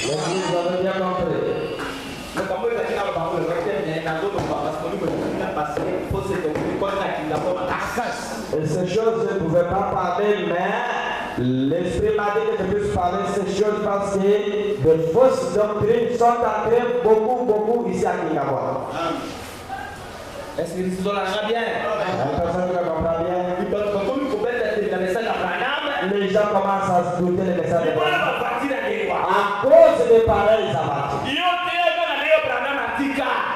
Speaker 2: Vous avez bien compris. Et ces choses ne pouvaient pas parler, mais l'Esprit m'a dit que je puisse parler ces choses parce que de fausses doctrines sont entrées beaucoup ici à Kingawa.
Speaker 5: Est-ce que vous avez bien?
Speaker 2: La personne qui comprend bien. Les gens commencent à se douter le message de Branham. À cause des pareils abattus.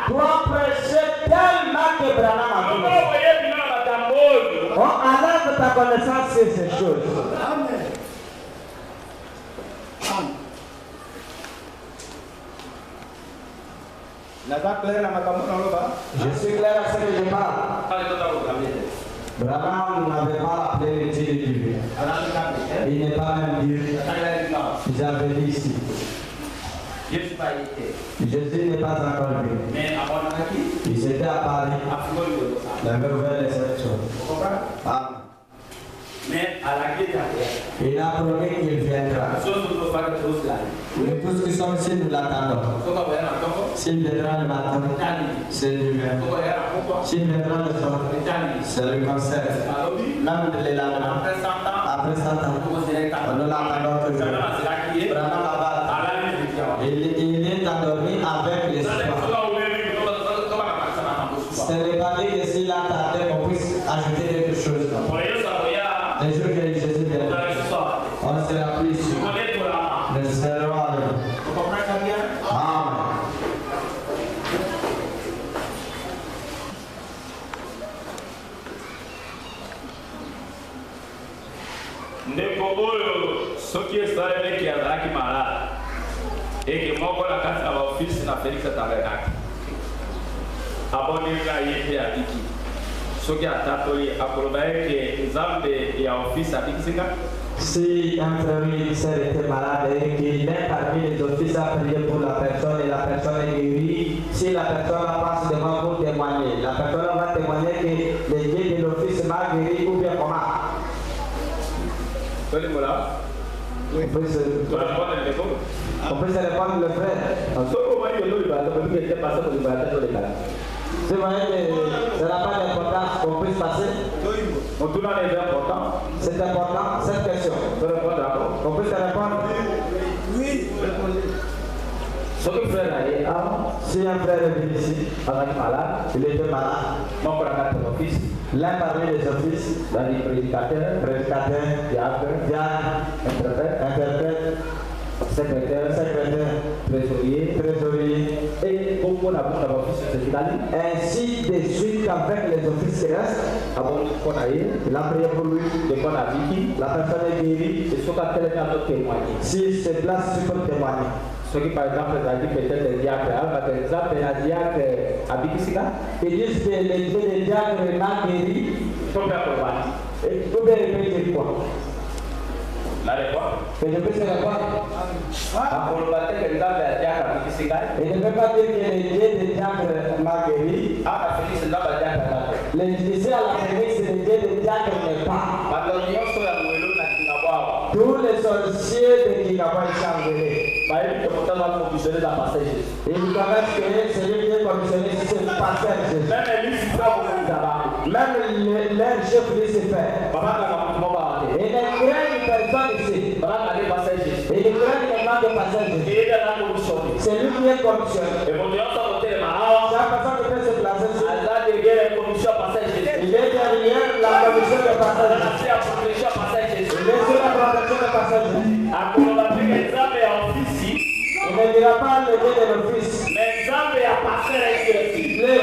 Speaker 2: Toi prêcher tellement que Branham a dit. On enlève ta connaissance sur ces choses. Amen. Je suis clair à ce que je parle. Branham n'avait pas appelé le Dieu de Dieu. Il n'est pas même Dieu. J'avais dit ici. Jésus n'est pas encore venu. Il était à Paris. Il avait ouvert les sections.
Speaker 5: Mais à la guerre,
Speaker 2: il a promis qu'il viendra. Nous tous qui sommes ici, nous l'attendons. S'il viendra le matin, c'est lui-même. S'il viendra le soir, c'est le concert. Même le lendemain, après 100 ans, nous l'attendons toujours. Branham il est endormi avec l'espoir. Ce n'est pas dit que s'il attendait qu'on puisse ajouter quelque chose. Les jours que Jésus viendra, on sera plus sûr. Nous serons avec lui. Amen.
Speaker 5: ndeko oyo soki esaleleki azalaki malade eke moko na kati na baofisi na Félix atabelaki aboneli na ye mpe abiki soki atatoli akoloba eke nzambe ya ofisi abikisika.
Speaker 2: Si un frère ou une sœur était malade et qu'il est parmi les offices à prier pour la personne et la personne est guérie, si la personne passe devant pour témoigner, la personne va témoigner que le Dieu de l'office m'a guéri ou bien comment?
Speaker 5: On peut se
Speaker 2: répondre le frère. Vous voyez que ça n'a pas d'importance qu'on puisse passer. C'est important, cette question. On peut se répondre. Oui. Si un frère est venu ici, il était malade. L'un parmi les offices, prédicateur, diacre, interprète, secrétaire, trésorier, et ainsi de suite avec les offices qui restent. Il a prié pour lui, la personne est guérie, si se place sur le témoigner.
Speaker 3: Ceux qui par exemple peut-être les diacres, par exemple les diacres abikisika,
Speaker 2: ils disent que les diacres n'a guéri,
Speaker 3: faut faire quoi?
Speaker 2: Et vous pouvez répéter quoi?
Speaker 5: La réponse.
Speaker 2: Que je peux se répondre. Et ne peut pas dire que les dieux des diacres m'a guéri. Les dieux à la Félix, les dieux des diacres n'est pas. Tous les sorciers de Kikaba sont enlevés. Ils connaissent que celui qui est commissionné, c'est le pasteur Jésus. Même leur chef Lucifer. Et les craignent personne ici. Et les craignent les mains de pasteur Jésus. C'est lui qui est commissionné. Chaque personne qui peut se placer ici. Il est derrière la commission de pasteur Jésus. Il est sur la protection de pasteur Jésus. Il ne dira pas le Dieu de l'office. Le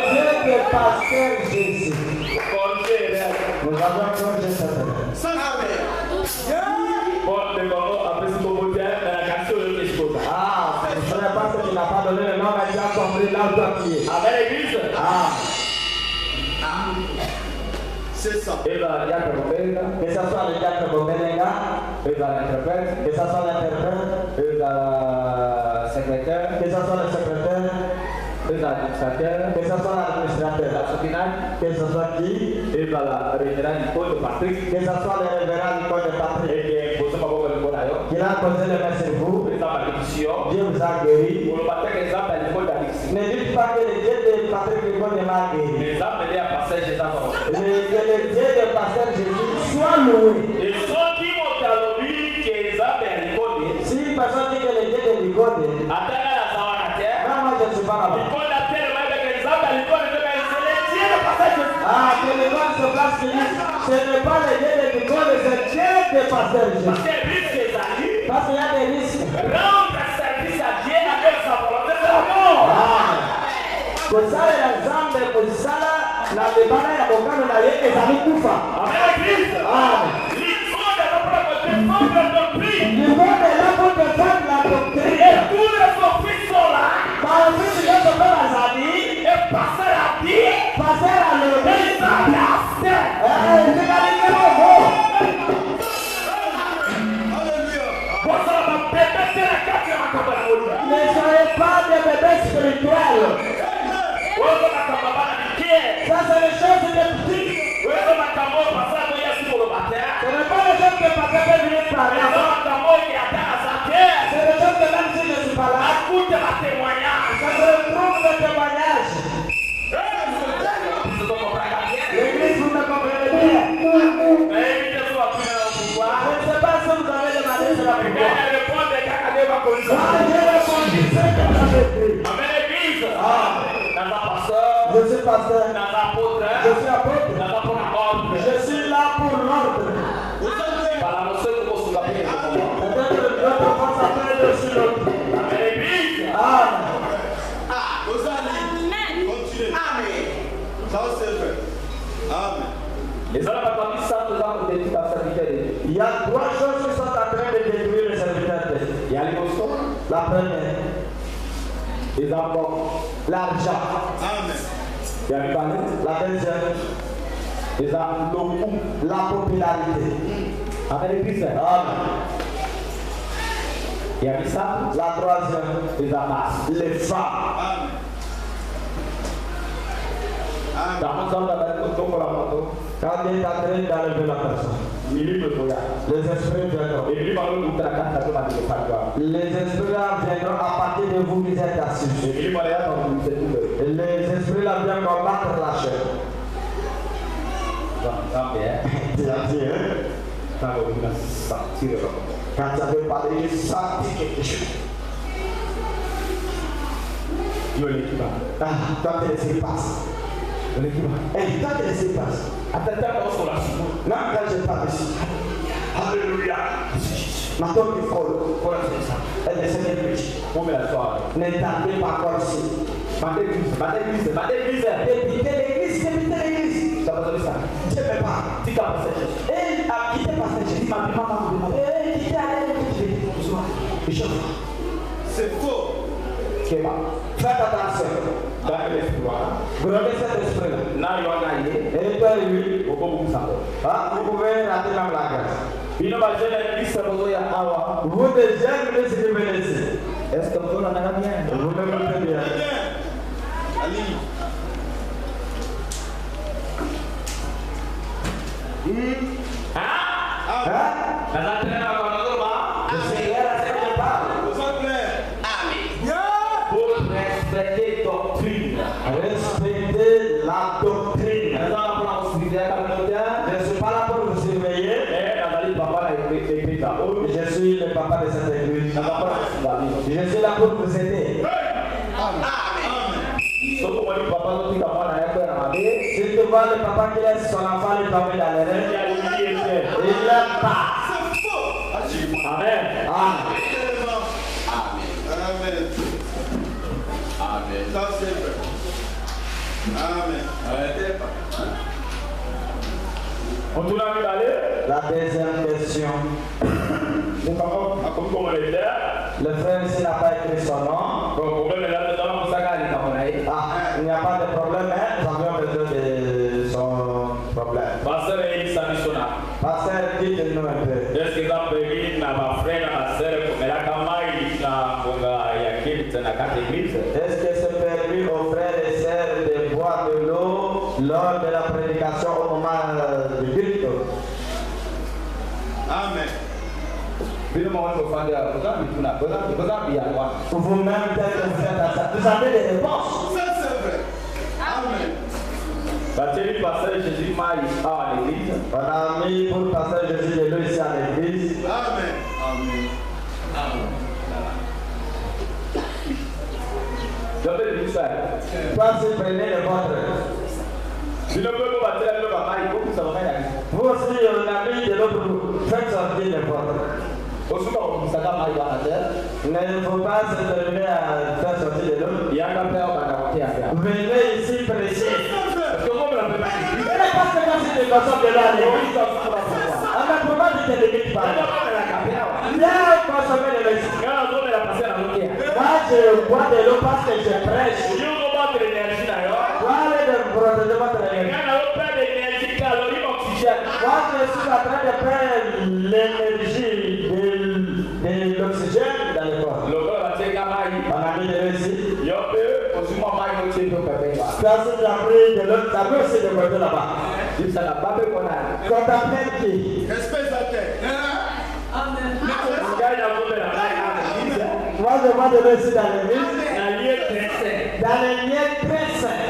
Speaker 2: Dieu de pasteur Jésus. Nous avons changé ça. Ah, je ne sais pas ce qu'il n'a pas donné le nom, mais il a compris là où tu as prié. Ah. C'est ça. Que ce soit le diacre Bobenega, que ce soit l'interprète, que ce soit le secrétaire, que ce soit l'administrateur, que ce soit qui, que ce soit le révérend Nicole de Patrick, qui a posé le main sur vous, Dieu vous a guéri. Ne dites pas que le Dieu de Patrick Nicole m'a guéri. Que le Dieu de pasteur Jésus soit loué. Si une personne dit que le Dieu de Nicole, moi je ne suis pas là-bas. Ah, que le monde se place qui dit, ce n'est pas le Dieu de Nicole, c'est le Dieu de pasteur Jésus. Parce qu'il y a des risques. Kusala ya zambe kusala na bibana ya bokano na yeye zalikufa. Niveau de la pour défendre la doctrine. Et tous les offices sont là. Par le fait de notre père Azadi, et passer la vie, passer à l'eau, et ça c'est ne soyez pas des bébés spirituels. Ça c'est les choses de petits. Ce n'est pas les choses que papa peut venir parler. C'est les choses que même si je ne suis pas là. Ça se retrouve le témoignage. L'église, vous me comprenez bien. Je ne sais pas si vous avez demandé cela pour moi. Je suis pasteur. Je suis apôtre. Je suis là pour l'ordre. Notre force appelle dessus l'autre. Amen. Amen. Il y a a 3 choses qui sont en train de détruire le serviteur de Dieu.
Speaker 3: Il y a l'émotion,
Speaker 2: La première,
Speaker 3: les apports,
Speaker 2: l'argent.
Speaker 1: Amen.
Speaker 3: il y a les valeurs,
Speaker 2: La deuxième,
Speaker 3: les apports,
Speaker 2: la popularité.
Speaker 3: avec les puissants.
Speaker 2: Amen.
Speaker 3: Il y a les sables,
Speaker 2: La troisième,
Speaker 3: les amasses.
Speaker 2: les femmes.
Speaker 1: Amen. Amen.
Speaker 3: Dans mon temps, pour la moto,
Speaker 2: Quand Dieu est en train d'enlever la personne,
Speaker 3: il me faut
Speaker 2: les esprits viendront.
Speaker 3: et lui, par le bout de la carte, ça va dire pas.
Speaker 2: Les esprits là viendront à partir de vous qui êtes assis.
Speaker 3: Et lui, par là, on c'est tout.
Speaker 2: Et les esprits là viennent combattre la chair.
Speaker 3: Ça bien.
Speaker 2: Tu as dit, hein?
Speaker 3: Ça va vous sortir.
Speaker 2: Quand tu avais parlé, il sentit quelque chose.
Speaker 3: Il y a l'équipe.
Speaker 2: Ah, quand tu laissé passer.
Speaker 3: L'équipe.
Speaker 2: Et quand tu laissé passer.
Speaker 3: Attends, on sur la soupe.
Speaker 2: Non, quand je parle ici. Alléluia. Ma tombe est folle. Elle est cette petite.
Speaker 3: On met la soirée.
Speaker 2: Ne tardez pas encore ici.
Speaker 3: Battez l'église.
Speaker 2: Débutez l'église, débutez l'église.
Speaker 3: Ça va donner ça.
Speaker 2: Dieu me parle.
Speaker 3: Si tu as passé.
Speaker 2: Et a quitté Pasteur Jésus. Et quitté Bishop.
Speaker 1: C'est faux.
Speaker 3: Faites
Speaker 2: Faites attention.
Speaker 3: dans l'espoir.
Speaker 2: Vous avez cet esprit-là.
Speaker 3: Là, il y a un allié.
Speaker 2: Et toi et lui,
Speaker 3: Au bon bout, ça va.
Speaker 2: ah, vous pouvez rater même la grâce.
Speaker 3: Il ne va jamais dire ça pour ya awa.
Speaker 2: Vous déjà venez ce que venez ici.
Speaker 3: Est-ce que vous en avez bien?
Speaker 2: Vous me mettez bien.
Speaker 1: Bien. Ali.
Speaker 2: Hein?
Speaker 3: Pour
Speaker 2: Le Seigneur a fait que je parle.
Speaker 1: Vous êtes clair.
Speaker 3: respecter doctrine.
Speaker 2: Respectez la doctrine.
Speaker 3: Nous allons prendre au sujet communautaire.
Speaker 2: Je ne suis pas là pour vous surveiller.
Speaker 3: Mais Nathalie, papa, a écrit ça.
Speaker 2: Je suis le papa de cette église.
Speaker 3: Ça va pas
Speaker 2: Je suis là pour vous aider.
Speaker 3: Sauf que moi, le papa, nous dit comment on a fait à
Speaker 2: Si tu vois le papa qui laisse son enfant lui tomber dans les rêves, il n'aime pas.
Speaker 1: C'est faux.
Speaker 3: Amen.
Speaker 2: Amen.
Speaker 1: Amen. Amen. Ça c'est vrai. Amen. Arrêtez pas.
Speaker 5: On tourne à aller.
Speaker 2: La deuxième question.
Speaker 5: Comme on le dit.
Speaker 2: Le frère ici n'a pas écrit son nom.
Speaker 5: Le problème est là dedans pour ça qu'il est
Speaker 2: Ah, il n'y a pas de problème, mais nous avons besoin de son problème.
Speaker 5: Pasteur est missionnaire.
Speaker 2: Pasteur, dites-nous un peu.
Speaker 5: Est-ce que ça peut venir dans ma frère, dans ma sœur, comme elle a quand même dans quatre églises?
Speaker 2: Est-ce que c'est permis aux frères et sœurs de boire de l'eau lors de la prédication au moment du culte?
Speaker 1: Amen.
Speaker 2: Vous-même, peut-être que vous faites ça. Vous avez des réponses.
Speaker 1: Ça c'est vrai. Amen.
Speaker 5: Parce que le pasteur Jésus m'a dit à l'église.
Speaker 2: On a mis pour le pasteur Jésus de l'eau ici à l'église.
Speaker 1: Amen. Amen.
Speaker 5: Je vais dire ça.
Speaker 2: Toi, si prenez le vôtre.
Speaker 5: Si le peuple va dire le papa, il faut que ça va faire.
Speaker 2: Vous aussi, on a mis de l'eau pour vous. Faites sortir le vôtre.
Speaker 3: Aussi, on s'est pas marié à la terre.
Speaker 2: Il ne faut pas se terminer à faire sortir de l'eau.
Speaker 3: Il y a un père qui a raconté à faire.
Speaker 2: Venez ici prêcher.
Speaker 5: Parce que moi, je ne peux pas dire.
Speaker 2: Il n'est pas ce que c'est de façon de là. On a pourquoi tu te limites pas? Viens consommer de l'eau. Moi, je bois de l'eau parce que je prêche. Voilà de protéger votre énergie. Moi, je suis en train de prendre l'énergie de l'oxygène dans le corps. On a mis de l'eau ici. Quand tu as pris de l'eau, ça peut aussi de côté là-bas. Contemplez qui?
Speaker 1: Respect sa tête.
Speaker 2: Moi, je vois de l'eau ici dans l'église. Dans les lieux très saints.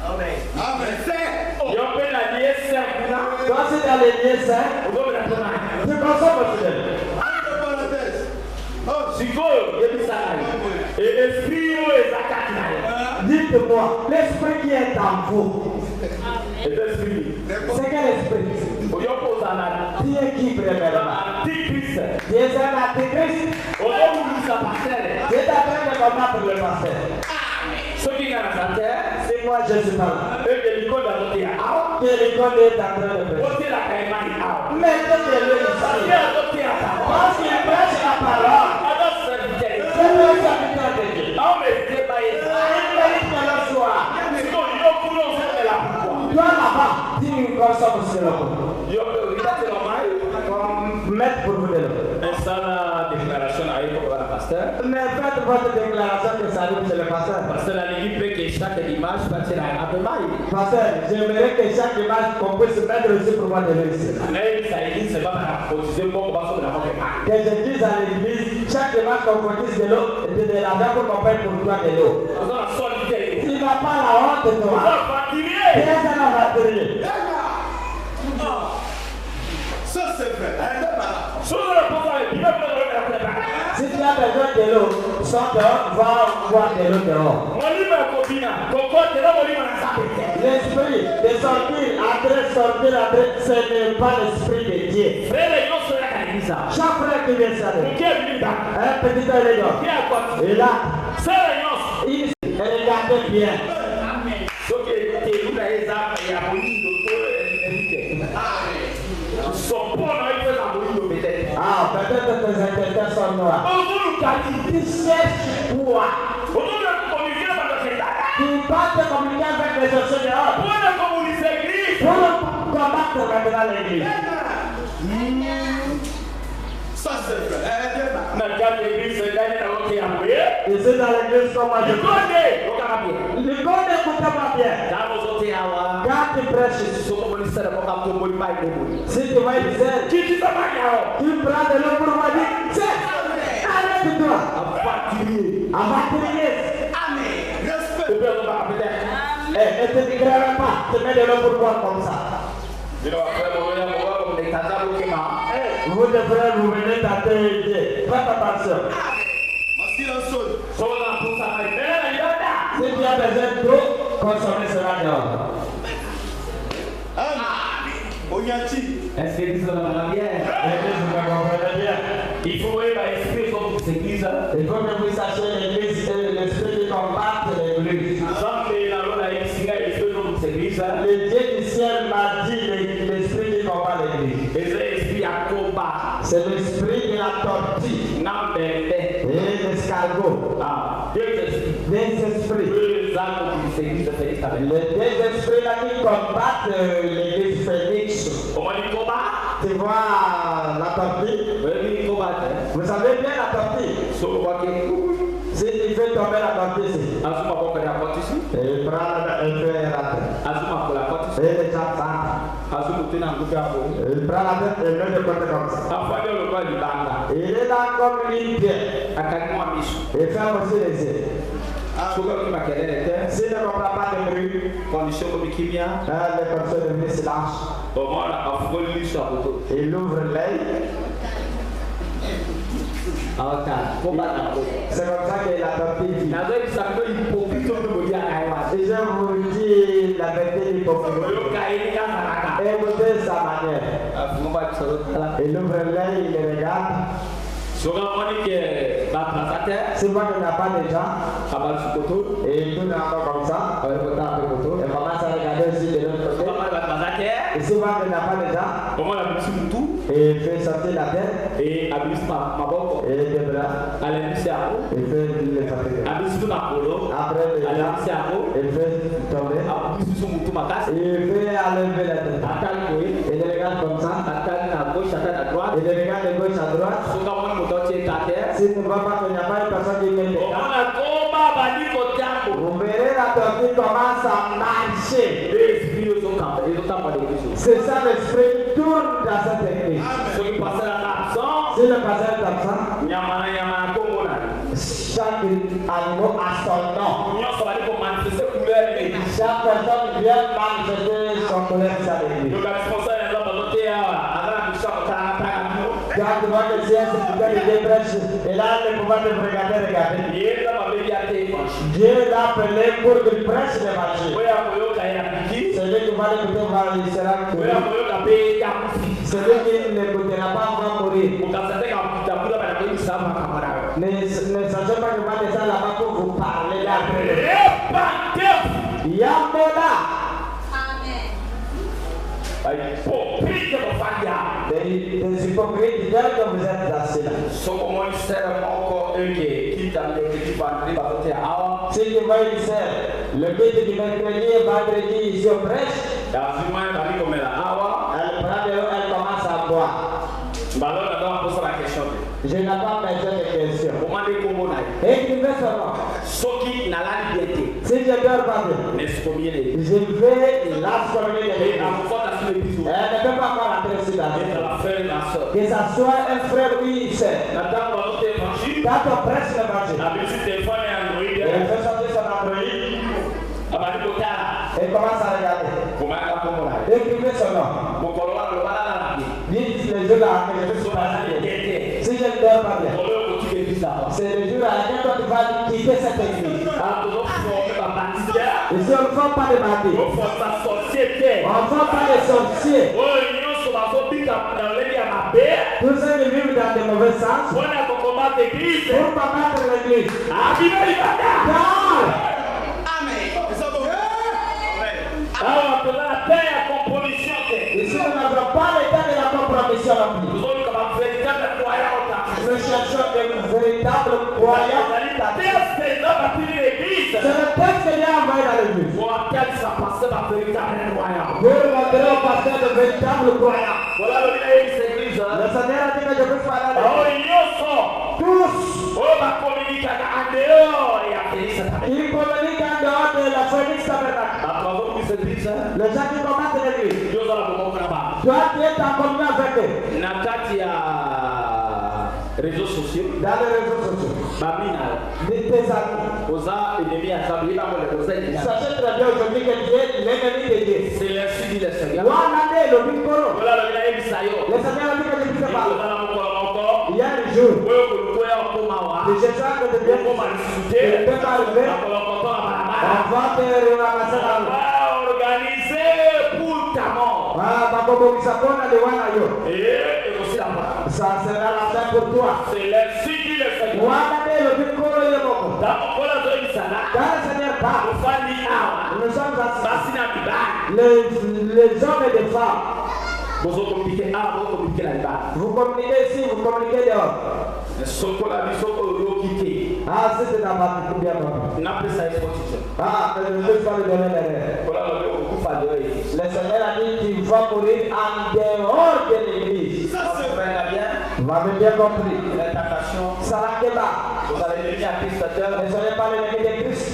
Speaker 1: Amen.
Speaker 2: Toi, c'est dans les lieux saints. Tu consommes aussi de l'eau.
Speaker 1: Entre parenthèses. Oh,
Speaker 2: Dites-moi, l'esprit qui est en vous, c'est quel esprit? Qui est qui premièrement? Qui est un antichrist? Qui est en train de combattre le pasteur? Si moi je suis pas là, Télécom est en train de prêcher. Mais que Dieu le dise. Parce qu'il prêche la parole. C'est le serviteur de Dieu. Il mérite que le soit. Toi là-bas, tu consommes cela. Mettre pour vous de l'eau. Mais faites votre déclaration que ça arrive chez le pasteur. Pasteur, j'aimerais que chaque image qu'on puisse mettre aussi pour moi de l'eau ici. Que je dise à l'église, chaque image qu'on produise de l'eau, et de l'argent pour qu'on paye pour toi de l'eau. Tu n'as pas la honte de toi. Tu es un aventurier.
Speaker 1: Ça c'est vrai.
Speaker 2: Si tu as besoin de l'eau, sors dehors, va voir de l'eau dehors. L'esprit de sortir, entrer, ce n'est pas l'esprit de Dieu. Chaque frère qui vient s'arrêter, un petit élégant, et là, regardez bien. Ah, peut-être que tes intérêts sont noirs. Tu cherches quoi? Tu vas te communiquer avec les sorciers dehors pour combattre maintenant l'église.
Speaker 1: Ça c'est vrai.
Speaker 2: Ici dans l'église, comme moi je connais. Écoutez-moi bien. Quand tu prêches, si tu vois une scène, tu prends de l'eau pour moi, dis, arrête-toi. Aventurier.
Speaker 1: Amen. Respect.
Speaker 2: Et te dégrade pas, te mets de l'eau pour boire comme ça. Vous devrez vous venir tenter. Faites attention. Si tu as besoin d'eau, consommez cela dehors.
Speaker 1: Oyati.
Speaker 5: Est-ce que vous comprenez bien? Il faut l'esprit comme vous église.
Speaker 2: Il faut que vous sachiez l'église et l'esprit qui combattent l'église. Le Dieu du ciel m'a dit l'esprit qui combat l'église. C'est l'esprit de la tortue et l'escargot. Des esprits. Les deux esprits là qui combattent l'église Phoenix. Tu vois la tortue? Vous savez bien la tortue? Si tu fais tomber la tortue ici, elle prend elle fait rater. Et les gens partent. Il prend la tête et met de côté comme ça. Il est là comme une pierre. Il ferme aussi les yeux. S'il ne comprend pas de bruit, les conditions de vie silence. Il ouvre l'œil. C'est comme ça que la tortue vit. Et je vous dis la vérité d'hypocrisie. Écoutez sa manière. Il ouvre l'œil, il regarde. Si vous voyez qu'il n'y a pas de gens, et il tourne encore comme ça, et commence à regarder aussi de l'autre côté. Et si vous voyez qu'il n'y a pas de gens, et il fait sortir la tête, et les bras, et il fait les sortir. Après les bras, il fait tomber, et il fait enlever la tête. Et il regarde comme ça, et il regarde de gauche à droite. Si tu ne vois pas qu'il n'y a pas une personne qui vient de là, vous verrez la tortue commence à marcher. C'est ça l'esprit qui tourne dans cette église. Si le pasteur est absent, chaque animal a son nom. Chaque personne vient manifester son couleur sur l'église. Quand tu vois que c'est un certificat de dépresse, et là, le pouvoir de regarder. Dieu l'a appelé pour qu'il prêche les marchés. Celui qui va l'écouter, il sera tué. Celui qui n'écoutera pas va mourir. Ne sachez pas que va descendre là-bas pour vous parler là. hypocrites tel que vous êtes assis là.
Speaker 5: Si tu vois une sœur,
Speaker 2: le culte du mercredi et vendredi ici au prêche, elle prend de l'eau, elle commence à boire. Je n'ai pas besoin de questions. Écrivez son nom. Si je dors pas bien, je vais la communier de l'église. Elle ne peut pas encore entrer sur la vie. Que ça soit un frère ou une sœur. Quand on prêche l'évangile, elle fait sortir son Android et commence à regarder. Écrivez son nom. Dites les jours là que je suis passé. Si je ne dors pas bien, c'est le jour à laquelle tu vas quitter cette église. Ici on ne fait pas de bandits. On ne fait pas de sorciers. Tous ceux qui vivent dans de mauvais sens pour combattre l'église. Ici nous n'avons pas le temps de la compromission non plus. Nous cherchons des véritables croyants. C'est le texte qu'il y a envoyé dans l'église. Pour montrer au pasteur de véritables croyants. Le Seigneur a dit que je peux parler tous. Ils communiquent en dehors de la Phoenix Tabernacle. Les gens qui combattent l'église. Toi qui es en communion avec eux.
Speaker 5: Réseaux sociaux.
Speaker 2: Dans les réseaux sociaux. De tes amis. Sachez très bien aujourd'hui que Dieu est l'ennemi de Dieu.
Speaker 5: C'est l'ainsi dit le Seigneur.
Speaker 2: Le Seigneur a dit que je puisse parler. Il y a un jour. De Jésus que de bien. Tu peux pas arriver. On va te ramasser la roue.
Speaker 5: Organiser pour ta mort.
Speaker 2: Ça sera la fin pour toi.
Speaker 5: C'est l'ainsi dit le Seigneur. Dans le Seigneur parle.
Speaker 2: Nous sommes assis. Les hommes et les femmes. Vous communiquez ici, vous communiquez dehors. Ah, c'est la partie bien. Ah, je ne peux pas lui donner l'erreur. Le Seigneur a dit qu'il va mourir en dehors de l'église. Vous m'avez bien compris. Sarakeba. Ne soyez pas l'ennemi de Christ.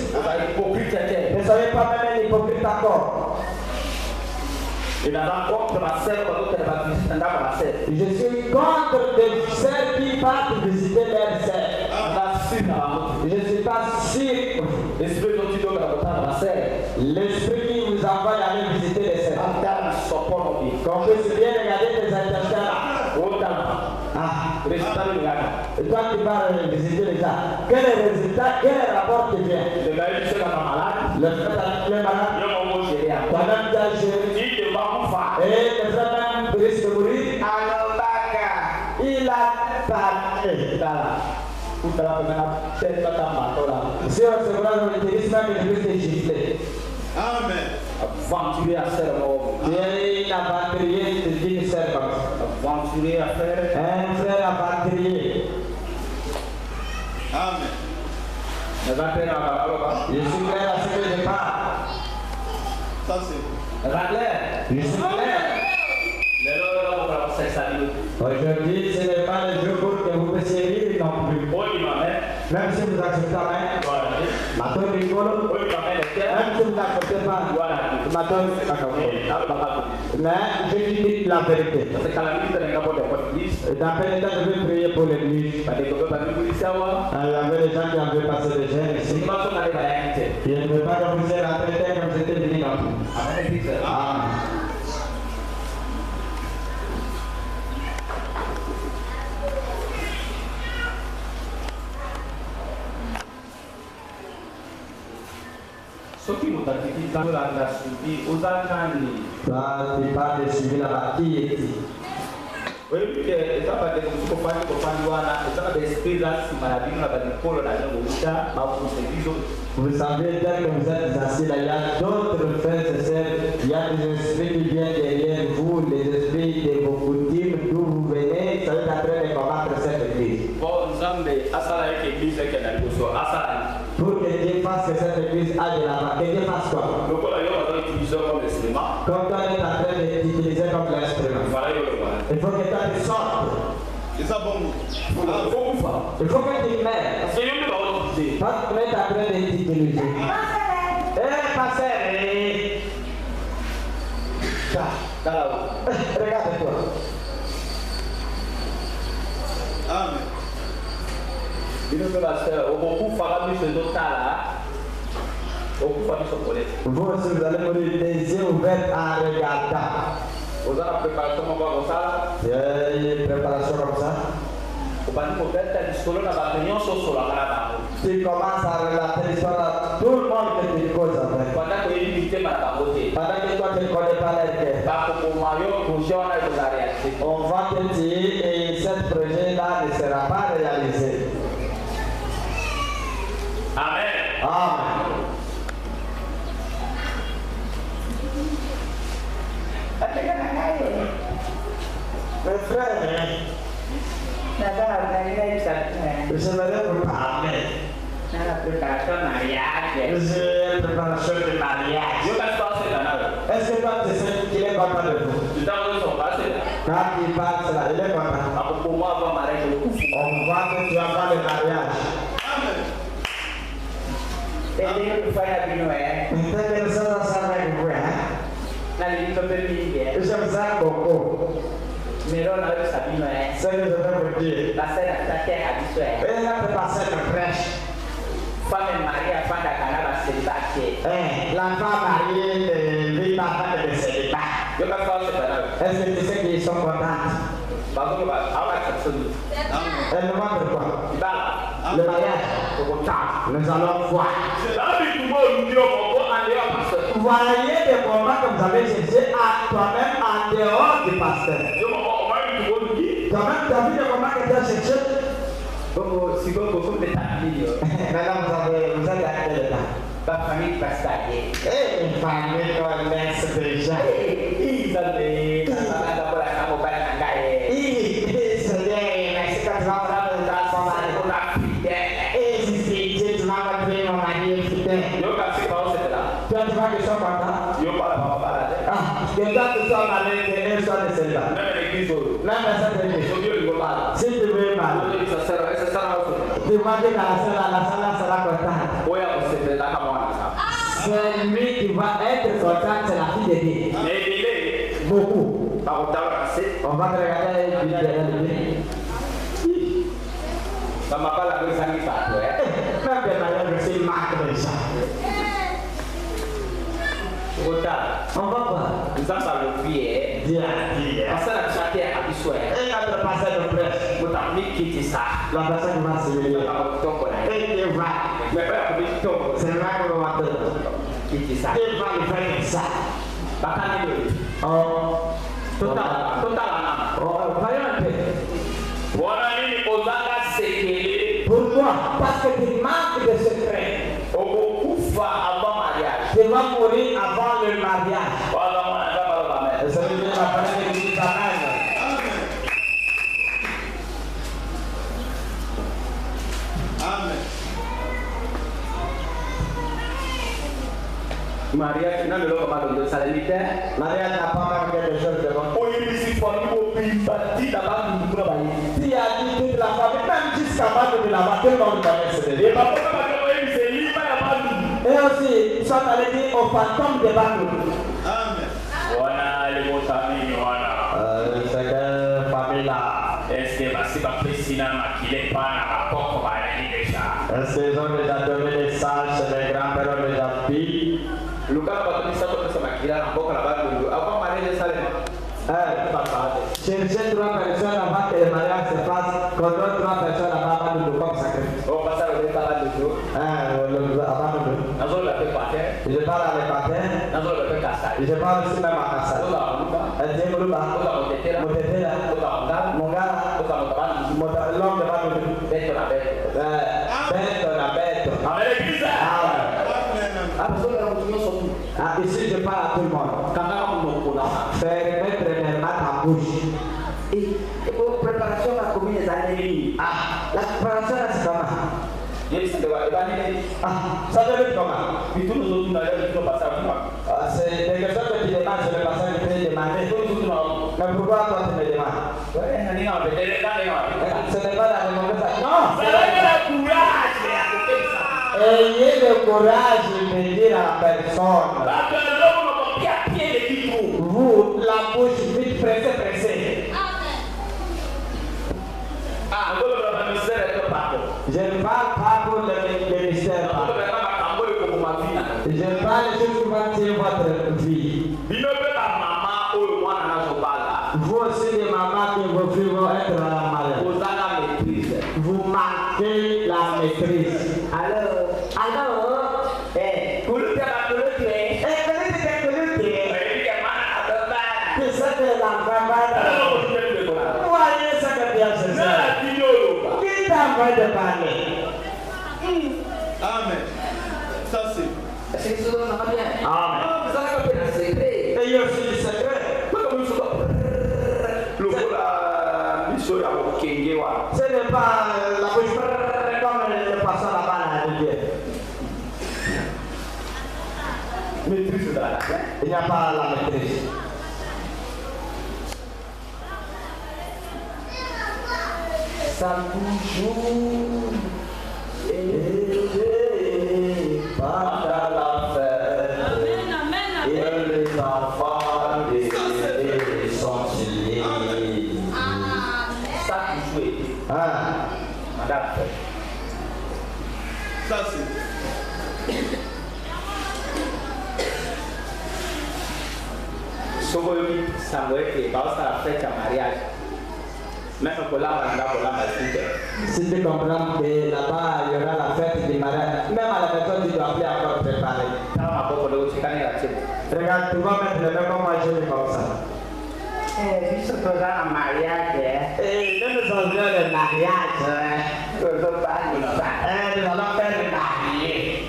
Speaker 2: Ne soyez pas même un hypocrite encore. Je suis contre des sœurs qui partent visiter leurs sœurs. Je ne suis pas sûr. L'esprit qui vous envoie aller visiter les sœurs. Qu'on puisse bien regarder tes intentions là. Et toi qui vas visiter les gens, quel est le résultat, quel est le rapport qui vient? Le fait avec les malades, toi-même tu as géré. Et le frère même risque de mourir. Il a parlé. Si on se voit dans le terrorisme, il risque de gifler.
Speaker 1: Amen.
Speaker 5: Aventurer à faire mort.
Speaker 2: Il a aventurier de dire ça comme ça.
Speaker 5: Aventurer à faire.
Speaker 2: Un frère aventurier.
Speaker 1: Amen.
Speaker 2: Je suis clair à ce que je parle.
Speaker 1: Ça c'est.
Speaker 2: Je suis clair. Aujourd'hui, ce n'est pas le jour pour que vous puissiez vivre non plus. Même si vous acceptez la main, même si vous n'acceptez pas, mais je dis la vérité. Dans quel temps je vais prier pour l'église? Il y avait des gens qui avaient passé des gènes ici. Je ne veux pas que vous ayez rentrer comme c'était venu non plus. Amen.
Speaker 5: Ceux qui m'ont acquitté dans la suivi aux Alcani.
Speaker 2: Toi, tu parles de suivi là-bas. Qui est-il?
Speaker 5: Oui, ça va être comme si
Speaker 2: vous savez, tel que vous êtes assis là, il y a d'autres frères et sœurs, il y a des esprits qui viennent derrière vous, les esprits de vos coutumes, d'où vous venez, l'église a de l'argent, que Dieu fasse quoi?
Speaker 5: Donc, on a utilisé comme instrument.
Speaker 2: Comme toi, tu es en train d'utiliser comme l'instrument.
Speaker 5: Voilà,
Speaker 2: Il faut que toi tu sortes.
Speaker 1: C'est ça bon.
Speaker 2: Il faut que tu mets.
Speaker 5: Parce que je ne vais pas utiliser.
Speaker 2: Parce que tu es en train d'utiliser. Pasteur, regarde-toi.
Speaker 1: Amen.
Speaker 5: Il nous fait pasteur, au beaucoup fera plus de d'autres cas là. Au beaucoup fera plus de connaître.
Speaker 2: Vous aussi, vous allez mourir les yeux ouverts en regardant.
Speaker 5: Vous avez la préparation comme ça.
Speaker 2: Il y a une préparation comme ça. Tu commences à relater l'histoire à tout le monde que tu causes avec. Pendant que toi tu ne connais pas les guerres. On va te dire et ce projet-là ne sera pas réalisé.
Speaker 5: Amen.
Speaker 2: Amen. Mes frères, je vais vous parler. J'ai une préparation de mariage. Est-ce que toi tu sais qu'il est content de vous? Quand il parle cela, il est content. On voit que tu as pas le mariage. Peut-être que nous sommes ensemble avec vous. Je vous aime beaucoup. Ce que je vais vous dire. Et là, c'est passé de prêche. L'enfant marié ne vit pas de célibat. Est-ce que tu sais qu'ils sont contents? Elle nous montre quoi? Le mariage. Nous allons voir. Voyez des moments que vous avez cherché à toi-même en dehors du pasteur. Toi-même, tu as vu des moments que tu as cherché. Maintenant, vous êtes à quel état? Une famille qu'on laisse déjà. Que toi tu sois marié, que elle soit de celle-là. Même à cette église. Si tu veux mal, tu vas dire à la salle sera contente. C'est lui qui va être content, c'est la fille de Dieu. Beaucoup. On va te regarder une vidéo. Même des mariages, c'est une marque de ça. On va voir. Dis à dire. Et notre passage de presse. La personne qui va se lever. Et il va. C'est vrai que l'on va te dire. Il va lui faire ça. Total. Voyons un peu. Pourquoi? Parce que tu manques de secret. Tu vas mourir avant le mariage. Et ça veut dire la parole de Dieu. Amen. Mariage n'a pas même quelque chose de bon. Si a dit toute la famille, même jusqu'à battre de la battre, tout le monde connaît. Et aussi, ils sont allés dire aux fantômes de Babou.
Speaker 1: Amen.
Speaker 2: C'est quelle famille là? Est-ce qu'ils ont déjà donné des sages chez les grands-pères ont déjà pris? Cherchez 3 personnes avant que le mariage se fasse, qu'on donne 3 personnes avant de nous comme sacrifice. Je parle à les patins. Je parle aussi même à Kassai. L'homme de Babou. Bête la bête. Ici je parle à tout le monde. Faire mettre les mains à bouche. Et pour préparation la commune des années. La préparation c'est comment? Ça veut dire comment? C'est des questions que tu demandes, c'est le passage que tu peux demander. Mais pourquoi toi tu me demandes? Ce n'est pas la réponse. Non! Ayez le courage de dire à la personne. Vous, la bouche vite pressée. Je ne parle pas pour le mystère. Je parle juste pour bâtir votre vie. Vous aussi, les mamans que vos filles vont être malades. Vous manquez la maîtrise. Alors, de parler.
Speaker 1: Amen. Ça c'est.
Speaker 2: Amen. Et il y a aussi du secret. Ce n'est pas la bouche comme le passant là-bas à Dieu. Il n'y a pas la maîtrise. Ça toujours aidé par la fête. Et les enfants des sentinelles. Ça toujours aidé. Madame.
Speaker 1: Ça c'est.
Speaker 5: Sogoyomi Samuel qui est dans la fête à mariage. Même pour la
Speaker 2: si tu comprends que là-bas il y aura la fête du mariage, même à la maison tu dois appeler encore préparer. Regarde, tu vas mettre le même comme je l'ai comme ça.
Speaker 3: Puisque tu as un mariage,
Speaker 2: Et même si on veut le mariage, nous allons faire le mariage.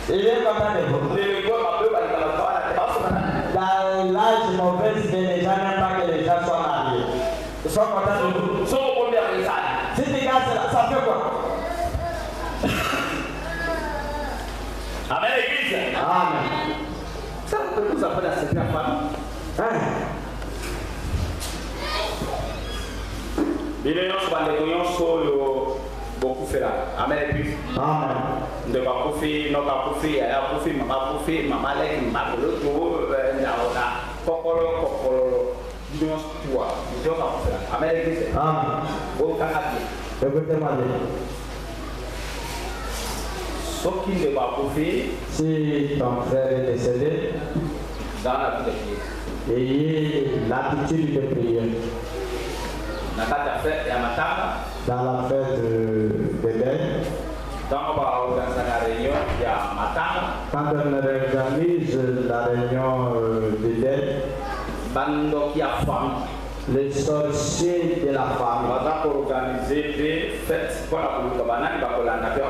Speaker 2: Il est content de vous. Dans l'âge mauvais, c'est les gens n'aiment pas que les gens soient mariés. Ils sont contents de vous. Si tu gardes cela, ça fait quoi?
Speaker 5: Amen, l'église.
Speaker 2: Amen.
Speaker 5: Ça peut nous appeler à cette femme. Il est beaucoup fait là. Amen, l'église.
Speaker 2: Amen.
Speaker 5: De ma coffee, non pas coffee, elle a coffee, maman lègue, ma colo, Kokoro, Dios tua, Dios a Amen, l'église.
Speaker 2: Amen.
Speaker 5: Bon, kakati.
Speaker 2: Écoutez-moi bien.
Speaker 5: Ce qui ne va pas coffee,
Speaker 2: Si ton frère est décédé,
Speaker 5: dans la vie de Dieu.
Speaker 2: ayez l'attitude de prier. Dans la fête de deuil,
Speaker 5: Quand on va organiser la réunion, il y a matin.
Speaker 2: quand on organise la réunion de deuil,
Speaker 5: Bando qui a femme.
Speaker 2: les sorciers de la
Speaker 5: On
Speaker 2: famille,
Speaker 5: va organiser des fêtes pour la cabane, il va coller la paix.